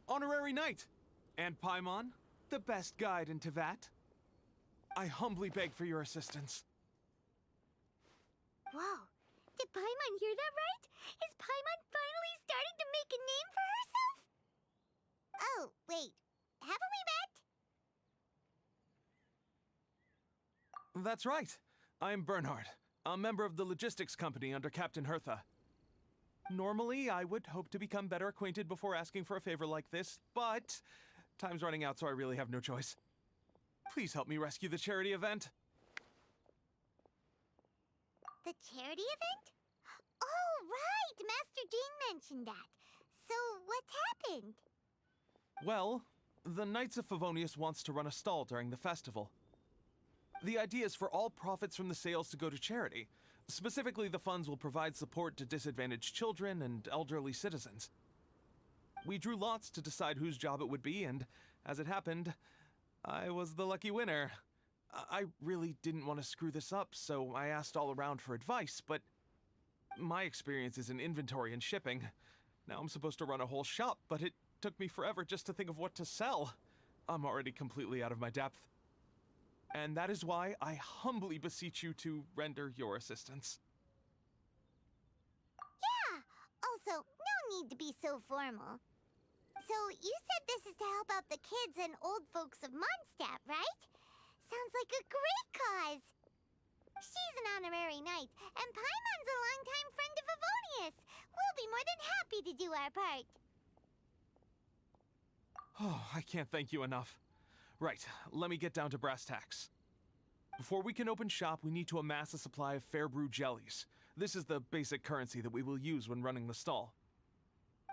Honorary Knight! And Paimon, the best guide in Tevat. I humbly beg for your assistance. Whoa, did Paimon hear that right? Is Paimon finally starting to make a name for herself? Oh, wait, haven't we met? That's right. I'm Bernhard, a member of the logistics company under Captain Hertha. Normally, I would hope to become better acquainted before asking for a favor like this, but time's running out, so I really have no choice. Please help me rescue the charity event. The charity event? Oh, right! Master Jean mentioned that. So, what's happened? Well, the Knights of Favonius wants to run a stall during the festival. The idea is for all profits from the sales to go to charity. Specifically, the funds will provide support to disadvantaged children and elderly citizens. We drew lots to decide whose job it would be, and as it happened, I was the lucky winner. I really didn't want to screw this up, so I asked all around for advice, but my experience is in inventory and shipping. Now I'm supposed to run a whole shop, but it took me forever just to think of what to sell. I'm already completely out of my depth. And that is why I humbly beseech you to render your assistance. Yeah! Also, no need to be so formal. So, you said this is to help out the kids and old folks of Mondstadt, right? Sounds like a great cause! She's an honorary knight, and Paimon's a longtime friend of Favonius. We'll be more than happy to do our part. Oh, I can't thank you enough. Right, let me get down to brass tacks. Before we can open shop, we need to amass a supply of fair brew jellies. This is the basic currency that we will use when running the stall.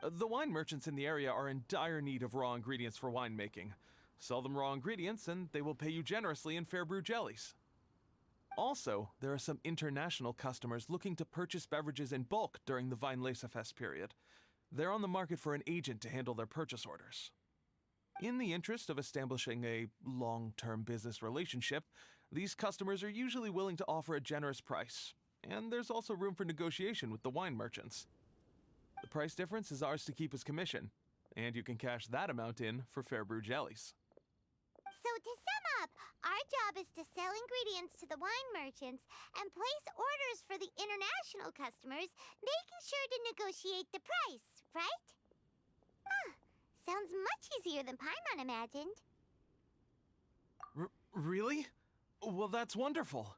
The wine merchants in the area are in dire need of raw ingredients for winemaking. Sell them raw ingredients and they will pay you generously in fair brew jellies. Also, there are some international customers looking to purchase beverages in bulk during the Fest period. They're on the market for an agent to handle their purchase orders. In the interest of establishing a long-term business relationship, these customers are usually willing to offer a generous price, and there's also room for negotiation with the wine merchants. The price difference is ours to keep as commission, and you can cash that amount in for fair brew jellies. So to sum up, our job is to sell ingredients to the wine merchants and place orders for the international customers, making sure to negotiate the price, right? Sounds much easier than Paimon imagined. Really? Well, that's wonderful.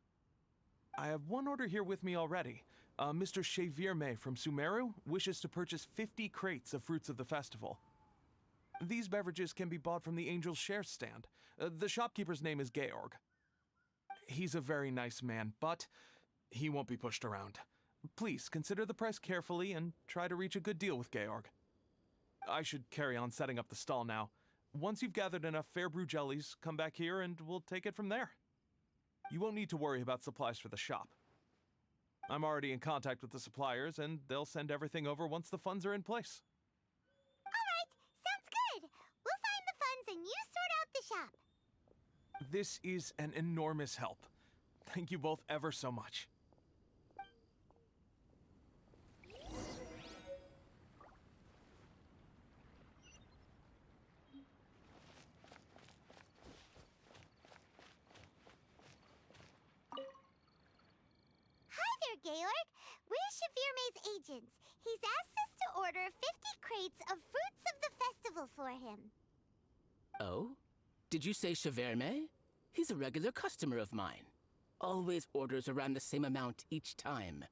I have one order here with me already. Mr. Xavier from Sumeru wishes to purchase 50 crates of fruits of the festival. These beverages can be bought from the Angel's Share stand. The shopkeeper's name is Georg. He's a very nice man, but he won't be pushed around. Please consider the price carefully and try to reach a good deal with Georg. I should carry on setting up the stall now. Once you've gathered enough fair brew jellies, come back here and we'll take it from there. You won't need to worry about supplies for the shop. I'm already in contact with the suppliers and they'll send everything over once the funds are in place. Alright, sounds good. We'll find the funds and you sort out the shop. This is an enormous help. Thank you both ever so much. Georg. We're Shavirme's agents. He's asked us to order 50 crates of fruits of the festival for him. Oh? Did you say Shavirme? He's a regular customer of mine. Always orders around the same amount each time.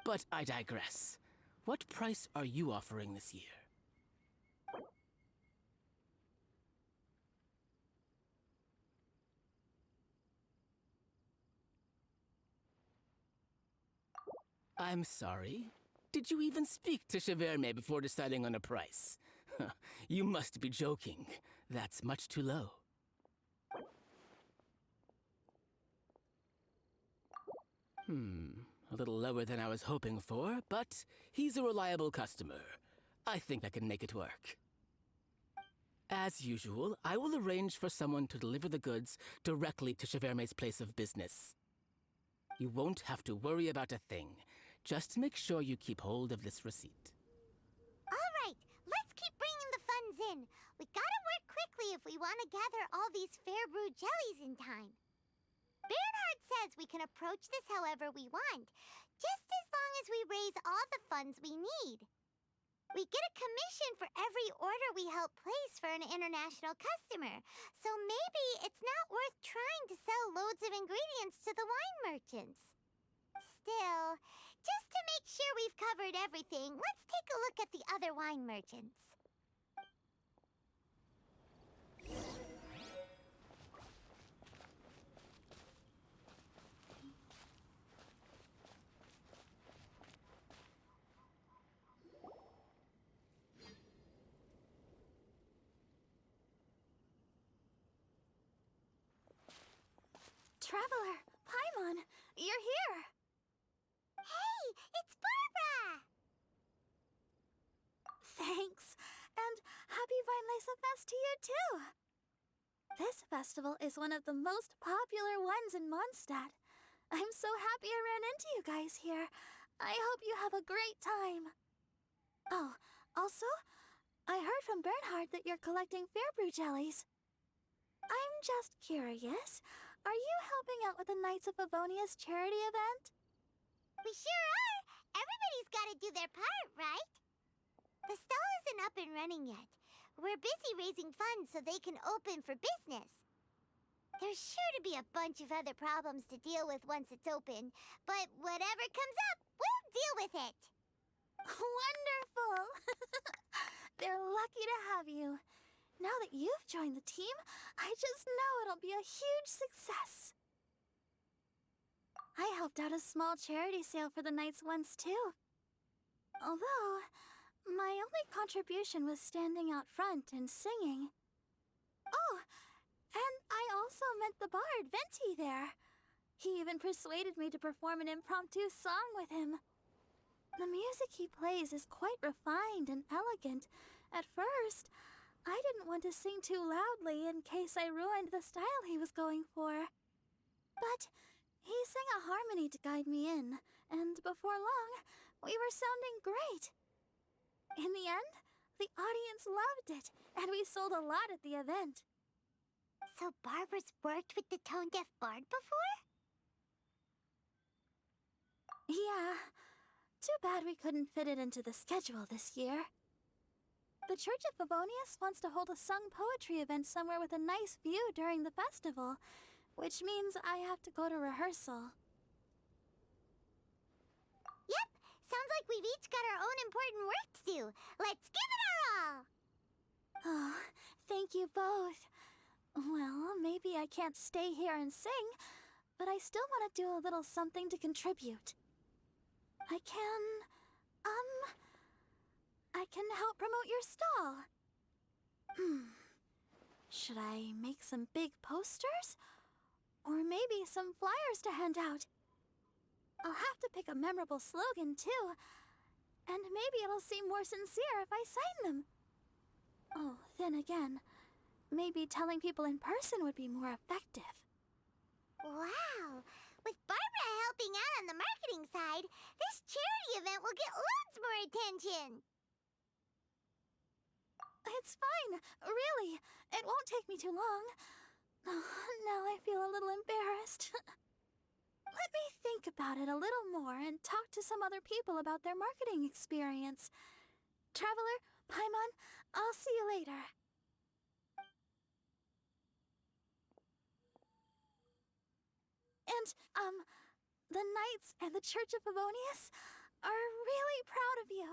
But I digress. What price are you offering this year? I'm sorry. Did you even speak to Shavirme before deciding on a price? You must be joking. That's much too low. A little lower than I was hoping for, but he's a reliable customer. I think I can make it work. As usual, I will arrange for someone to deliver the goods directly to Shavirme's place of business. You won't have to worry about a thing. Just make sure you keep hold of this receipt. All right, let's keep bringing the funds in. We gotta work quickly if we want to gather all these fair brew jellies in time. Bernhard says we can approach this however we want, just as long as we raise all the funds we need. We get a commission for every order we help place for an international customer, so maybe it's not worth trying to sell loads of ingredients to the wine merchants. Still, just to make sure we've covered everything, let's take a look at the other wine merchants. Traveler, Paimon, you're here! Hey, it's Barbara! Thanks, and happy Weinlese Fest to you too! This festival is one of the most popular ones in Mondstadt. I'm so happy I ran into you guys here. I hope you have a great time. Oh, also, I heard from Bernhard that you're collecting Fairbrew jellies. I'm just curious, are you helping out with the Knights of Favonia's charity event? We sure are! Everybody's gotta do their part, right? The stall isn't up and running yet. We're busy raising funds so they can open for business. There's sure to be a bunch of other problems to deal with once it's open, but whatever comes up, we'll deal with it. Wonderful! They're lucky to have you. Now that you've joined the team, I just know it'll be a huge success. I helped out a small charity sale for the Knights once, too. Although, my only contribution was standing out front and singing. Oh, and I also met the bard, Venti, there. He even persuaded me to perform an impromptu song with him. The music he plays is quite refined and elegant. At first, I didn't want to sing too loudly in case I ruined the style he was going for. But he sang a harmony to guide me in, and before long, we were sounding great. In the end, the audience loved it, and we sold a lot at the event. So Barbara's worked with the tone-deaf bard before? Yeah. Too bad we couldn't fit it into the schedule this year. The Church of Favonius wants to hold a sung poetry event somewhere with a nice view during the festival, which means I have to go to rehearsal. Yep, sounds like we've each got our own important work to do. Let's give it our all! Oh, thank you both. Well, maybe I can't stay here and sing, but I still want to do a little something to contribute. I can help promote your stall. Should I make some big posters? Or maybe some flyers to hand out? I'll have to pick a memorable slogan, too. And maybe it'll seem more sincere if I sign them. Oh, then again, maybe telling people in person would be more effective. Wow! With Barbara helping out on the marketing side, this charity event will get loads more attention! It's fine, really. It won't take me too long. Oh, now I feel a little embarrassed. Let me think about it a little more and talk to some other people about their marketing experience. Traveler, Paimon, I'll see you later. And, the Knights and the Church of Favonius are really proud of you.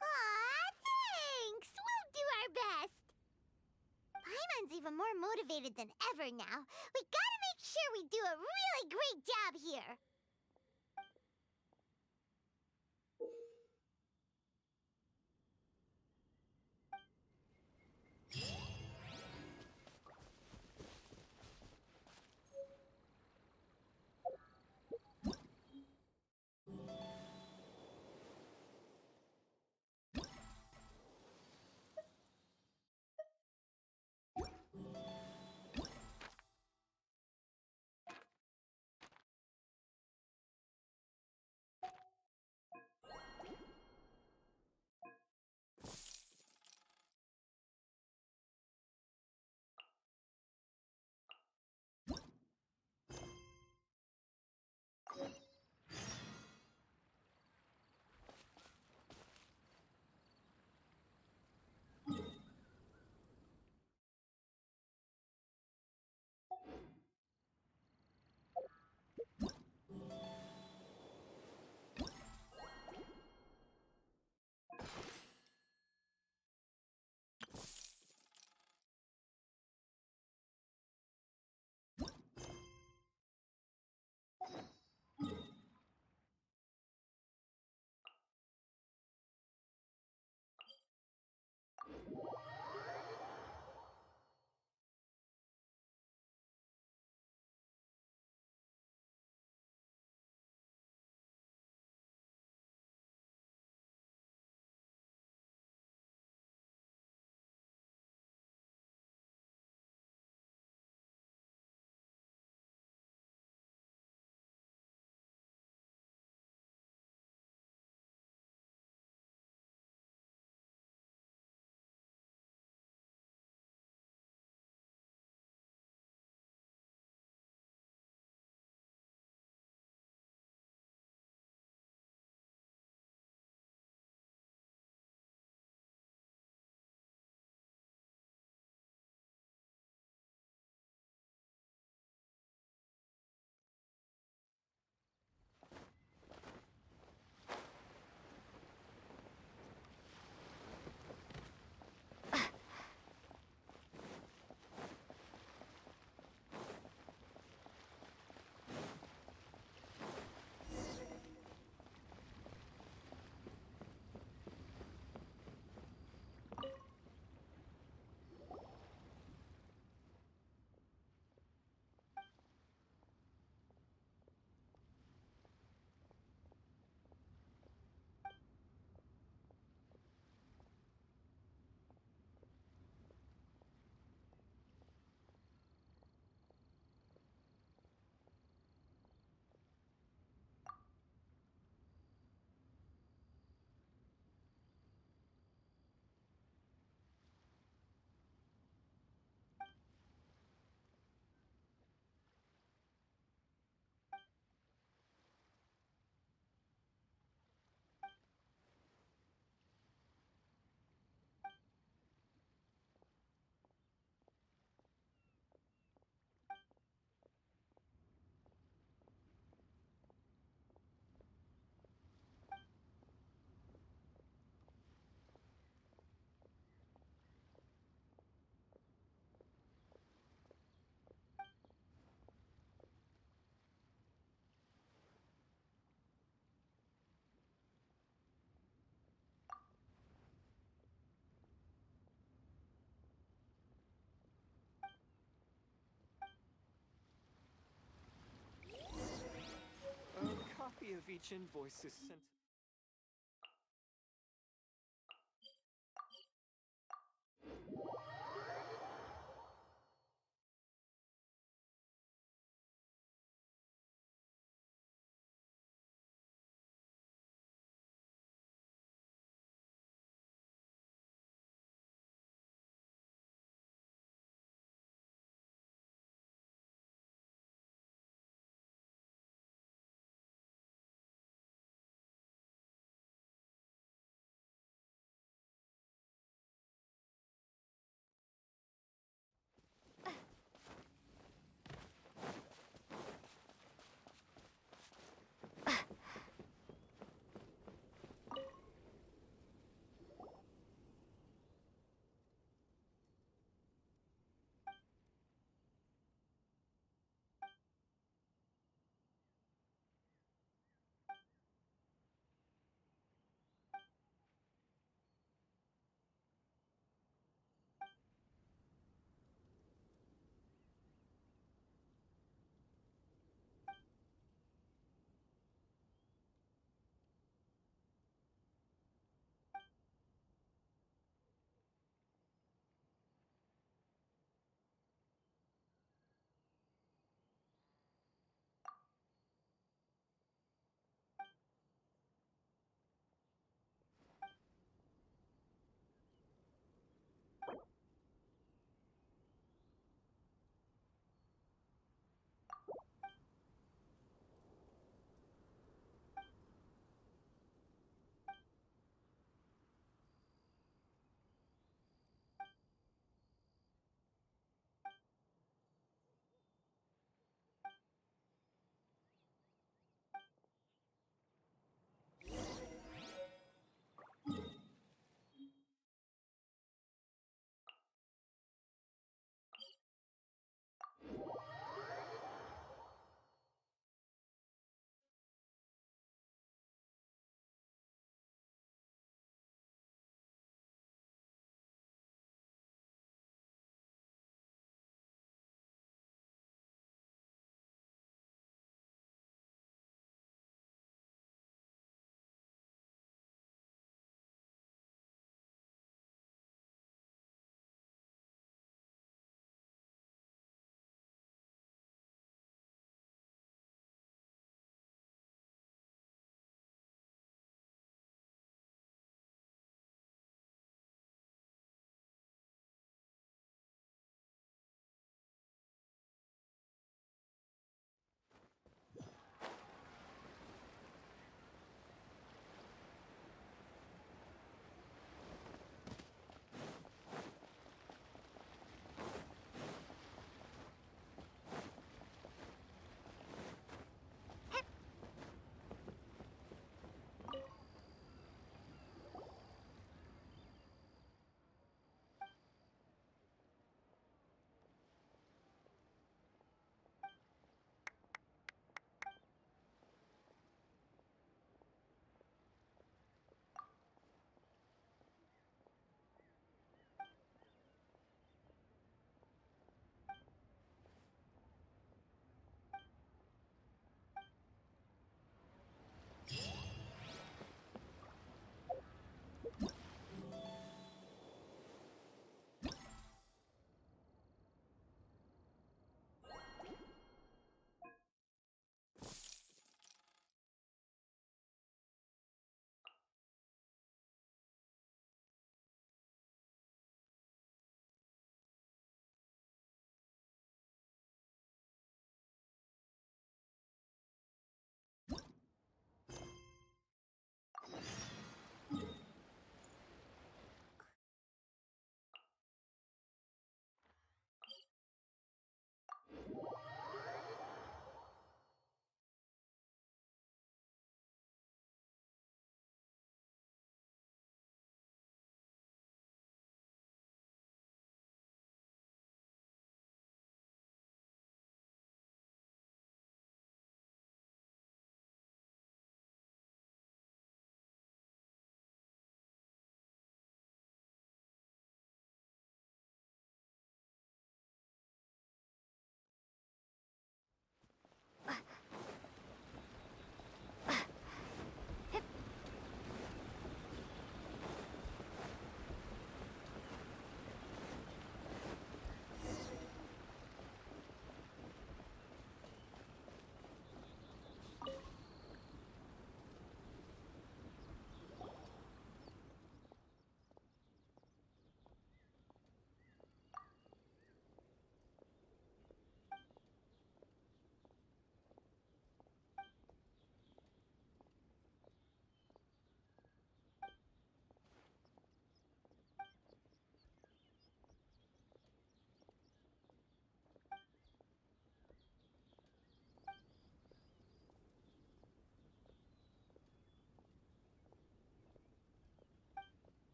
Aw, thanks! We'll do our best! Paimon's even more motivated than ever now. We gotta make sure we do a really great job here! A copy of each invoice is sent.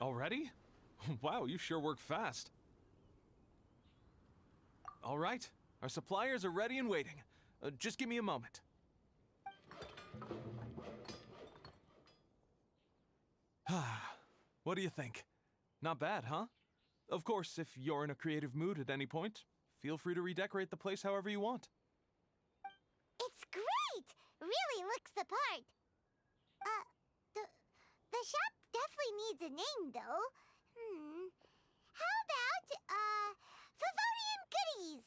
Already? Wow, you sure work fast. All right, our suppliers are ready and waiting. Just give me a moment. What do you think? Not bad, huh? Of course, if you're in a creative mood at any point, feel free to redecorate the place however you want. It's great! Really looks the part. The shop definitely needs a name, though. How about, Favonian Goodies?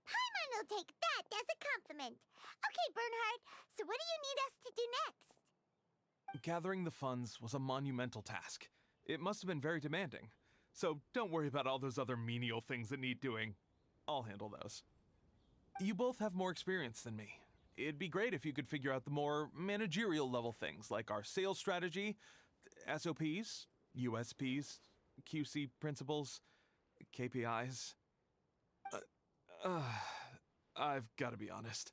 Paimon will take that as a compliment. Okay, Bernhard, so what do you need us to do next? Gathering the funds was a monumental task. It must have been very demanding. So don't worry about all those other menial things that need doing. I'll handle those. You both have more experience than me. It'd be great if you could figure out the more managerial level things, like our sales strategy, SOPs, USPs, QC principles, KPIs. I've got to be honest.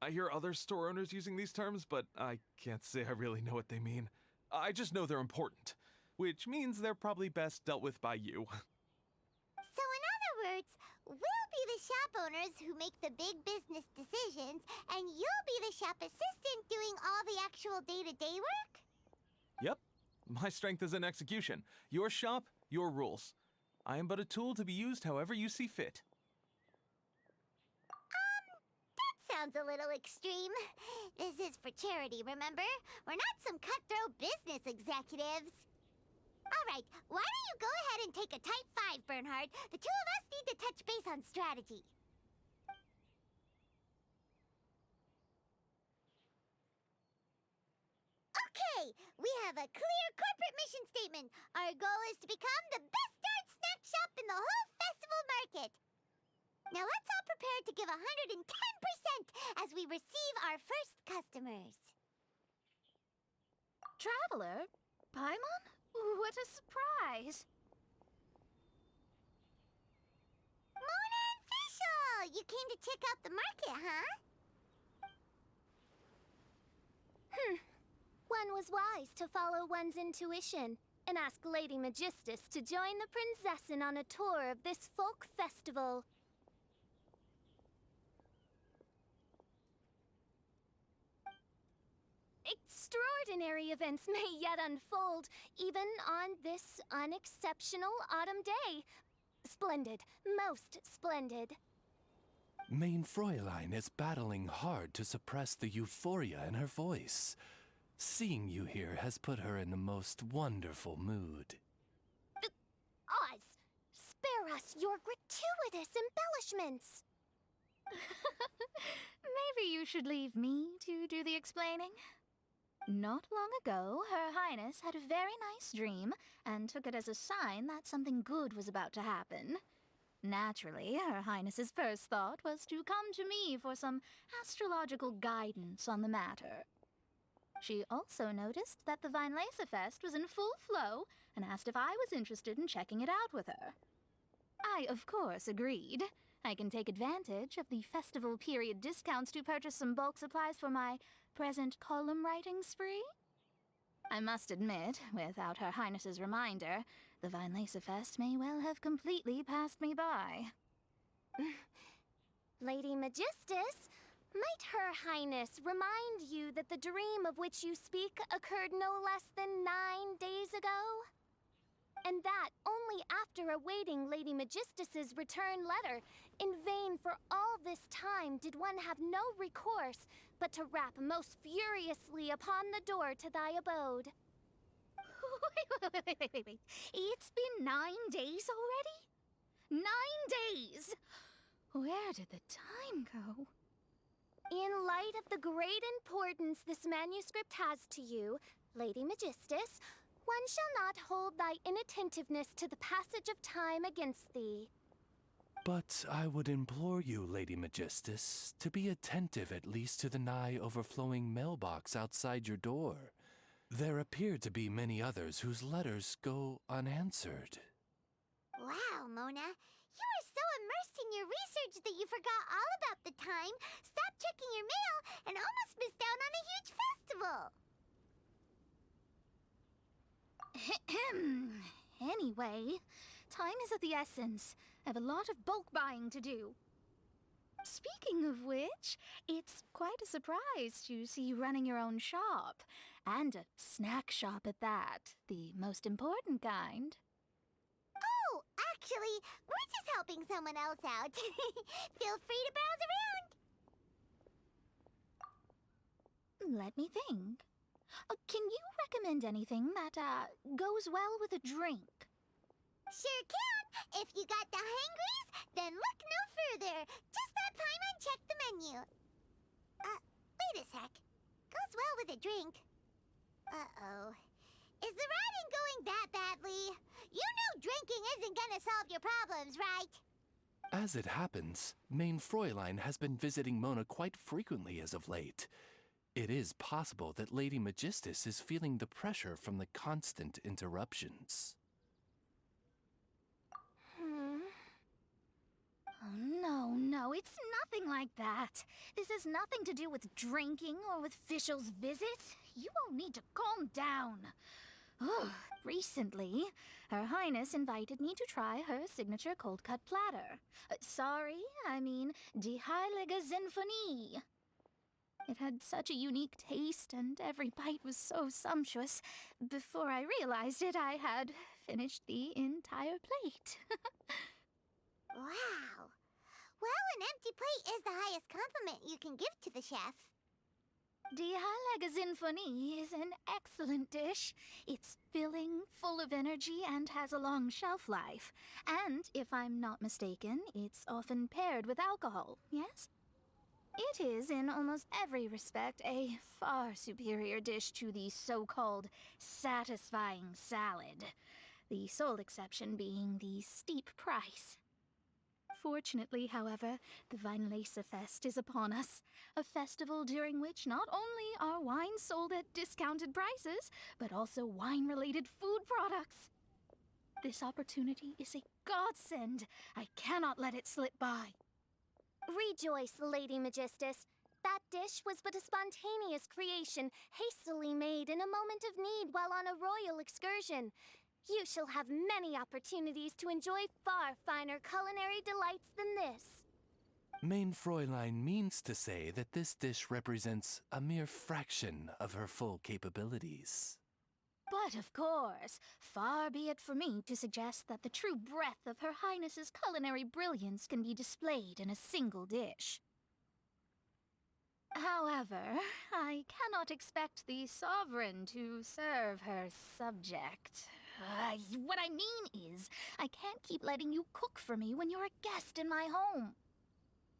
I hear other store owners using these terms, but I can't say I really know what they mean. I just know they're important, which means they're probably best dealt with by you. So in other words, we'll be the shop owners who make the big business decisions, and you'll be the shop assistant doing all the actual day-to-day work? Yep. My strength is in execution. Your shop, your rules. I am but a tool to be used however you see fit. That sounds a little extreme. This is for charity, remember? We're not some cutthroat business executives. All right, why don't you go ahead and take a type 5, Bernhard? The two of us need to touch base on strategy. Okay, we have a clear corporate mission statement. Our goal is to become the best darn snack shop in the whole festival market. Now let's all prepare to give 110% as we receive our first customers. Traveler? Paimon? What a surprise! Mona and Fischl! You came to check out the market, huh? One was wise to follow one's intuition and ask Lady Magistus to join the Prinzessin on a tour of this folk festival. Extraordinary events may yet unfold, even on this unexceptional autumn day. Splendid, most splendid. Mein Fräulein is battling hard to suppress the euphoria in her voice. Seeing you here has put her in the most wonderful mood. Oz, spare us your gratuitous embellishments. Maybe you should leave me to do the explaining. Not long ago, Her Highness had a very nice dream and took it as a sign that something good was about to happen. Naturally, Her Highness's first thought was to come to me for some astrological guidance on the matter. She also noticed that the Weinlesefest was in full flow and asked if I was interested in checking it out with her. I, of course, agreed. I can take advantage of the festival period discounts to purchase some bulk supplies for my present column writing spree. I must admit, without Her Highness's reminder, the Weinlesefest may well have completely passed me by. Lady Magistus, might Her Highness remind you that the dream of which you speak occurred no less than 9 days ago? And that only after awaiting Lady Magistus's return letter. In vain for all this time did one have no recourse but to rap most furiously upon the door to thy abode. Wait. It's been 9 days already? 9 days! Where did the time go? In light of the great importance this manuscript has to you, Lady Magistus, one shall not hold thy inattentiveness to the passage of time against thee. But I would implore you, Lady Magistus, to be attentive at least to the nigh overflowing mailbox outside your door. There appear to be many others whose letters go unanswered. Wow, Mona. You were so immersed in your research that you forgot all about the time, stopped checking your mail, and almost missed out on a huge festival. Anyway, time is of the essence. I have a lot of bulk buying to do. Speaking of which, it's quite a surprise to see you running your own shop. And a snack shop at that, the most important kind. Oh, actually, we're just helping someone else out. Feel free to browse around. Let me think. Can you recommend anything that, goes well with a drink? Sure can. If you got the hangries, then look no further. Just that time and check the menu. Wait a sec. Goes well with a drink. Uh-oh. Is the riding going that badly? You know drinking isn't gonna solve your problems, right? As it happens, Main Fräulein has been visiting Mona quite frequently as of late. It is possible that Lady Magistus is feeling the pressure from the constant interruptions. Oh, no, it's nothing like that. This has nothing to do with drinking or with officials' visits. You all need to calm down. Recently, Her Highness invited me to try her signature cold-cut platter. I mean Die Heilige Sinfonie. It had such a unique taste, and every bite was so sumptuous. Before I realized it, I had finished the entire plate. Wow. Well, an empty plate is the highest compliment you can give to the chef. Die Heilige Sinfonie is an excellent dish. It's filling, full of energy, and has a long shelf life. And, if I'm not mistaken, it's often paired with alcohol, yes? It is, in almost every respect, a far superior dish to the so-called satisfying salad. The sole exception being the steep price. Fortunately, however, the Weinlese Fest is upon us, a festival during which not only are wines sold at discounted prices, but also wine-related food products. This opportunity is a godsend. I cannot let it slip by. Rejoice, Lady Magistus. That dish was but a spontaneous creation, hastily made in a moment of need while on a royal excursion. You shall have many opportunities to enjoy far finer culinary delights than this. Main Fräulein means to say that this dish represents a mere fraction of her full capabilities. But of course, far be it for me to suggest that the true breadth of Her Highness's culinary brilliance can be displayed in a single dish. However, I cannot expect the sovereign to serve her subject. What I mean is, I can't keep letting you cook for me when you're a guest in my home.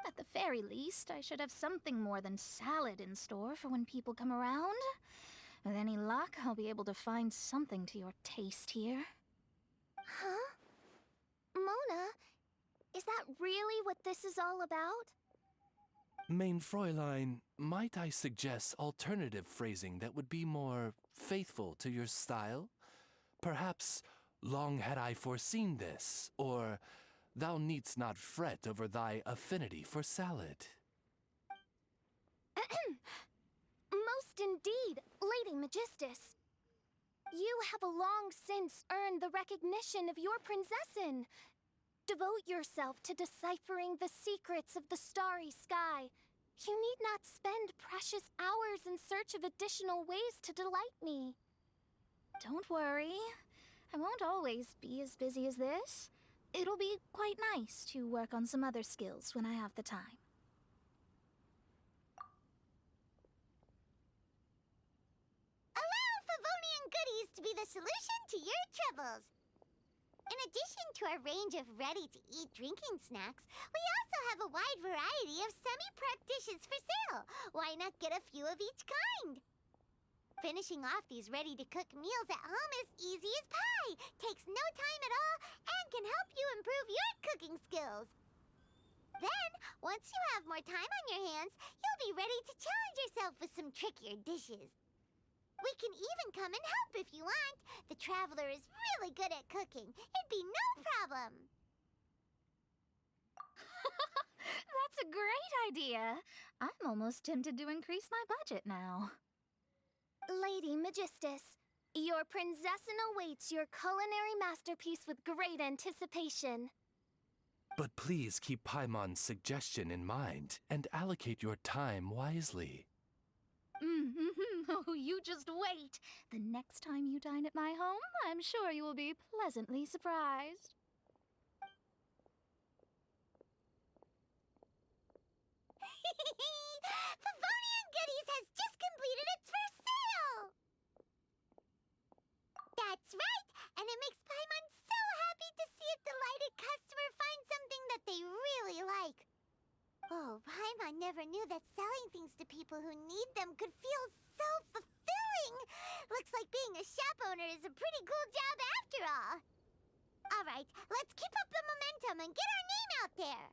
At the very least, I should have something more than salad in store for when people come around. With any luck, I'll be able to find something to your taste here. Huh? Mona, is that really what this is all about? Main Fräulein, might I suggest alternative phrasing that would be more faithful to your style? Perhaps, long had I foreseen this, or thou needst not fret over thy affinity for salad. Most indeed, Lady Magistus. You have long since earned the recognition of your princessin. Devote yourself to deciphering the secrets of the starry sky. You need not spend precious hours in search of additional ways to delight me. Don't worry. I won't always be as busy as this. It'll be quite nice to work on some other skills when I have the time. Allow Favonian goodies to be the solution to your troubles. In addition to our range of ready-to-eat drinking snacks, we also have a wide variety of semi-prep dishes for sale. Why not get a few of each kind? Finishing off these ready-to-cook meals at home is easy as pie, takes no time at all, and can help you improve your cooking skills. Then, once you have more time on your hands, you'll be ready to challenge yourself with some trickier dishes. We can even come and help if you want. The Traveler is really good at cooking. It'd be no problem. That's a great idea. I'm almost tempted to increase my budget now. Lady Magistus, Your prinzessin awaits your culinary masterpiece with great anticipation. But please keep Paimon's suggestion in mind and allocate your time wisely. Oh, you just wait. The next time you dine at my home, I'm sure you will be pleasantly surprised. Favonian Goodies has just completed its first sale! That's right, and it makes Paimon so happy to see a delighted customer find something that they really like. Oh, Paimon never knew that selling things to people who need them could feel so fulfilling. Looks like being a shop owner is a pretty cool job after all. All right, let's keep up the momentum and get our name out there.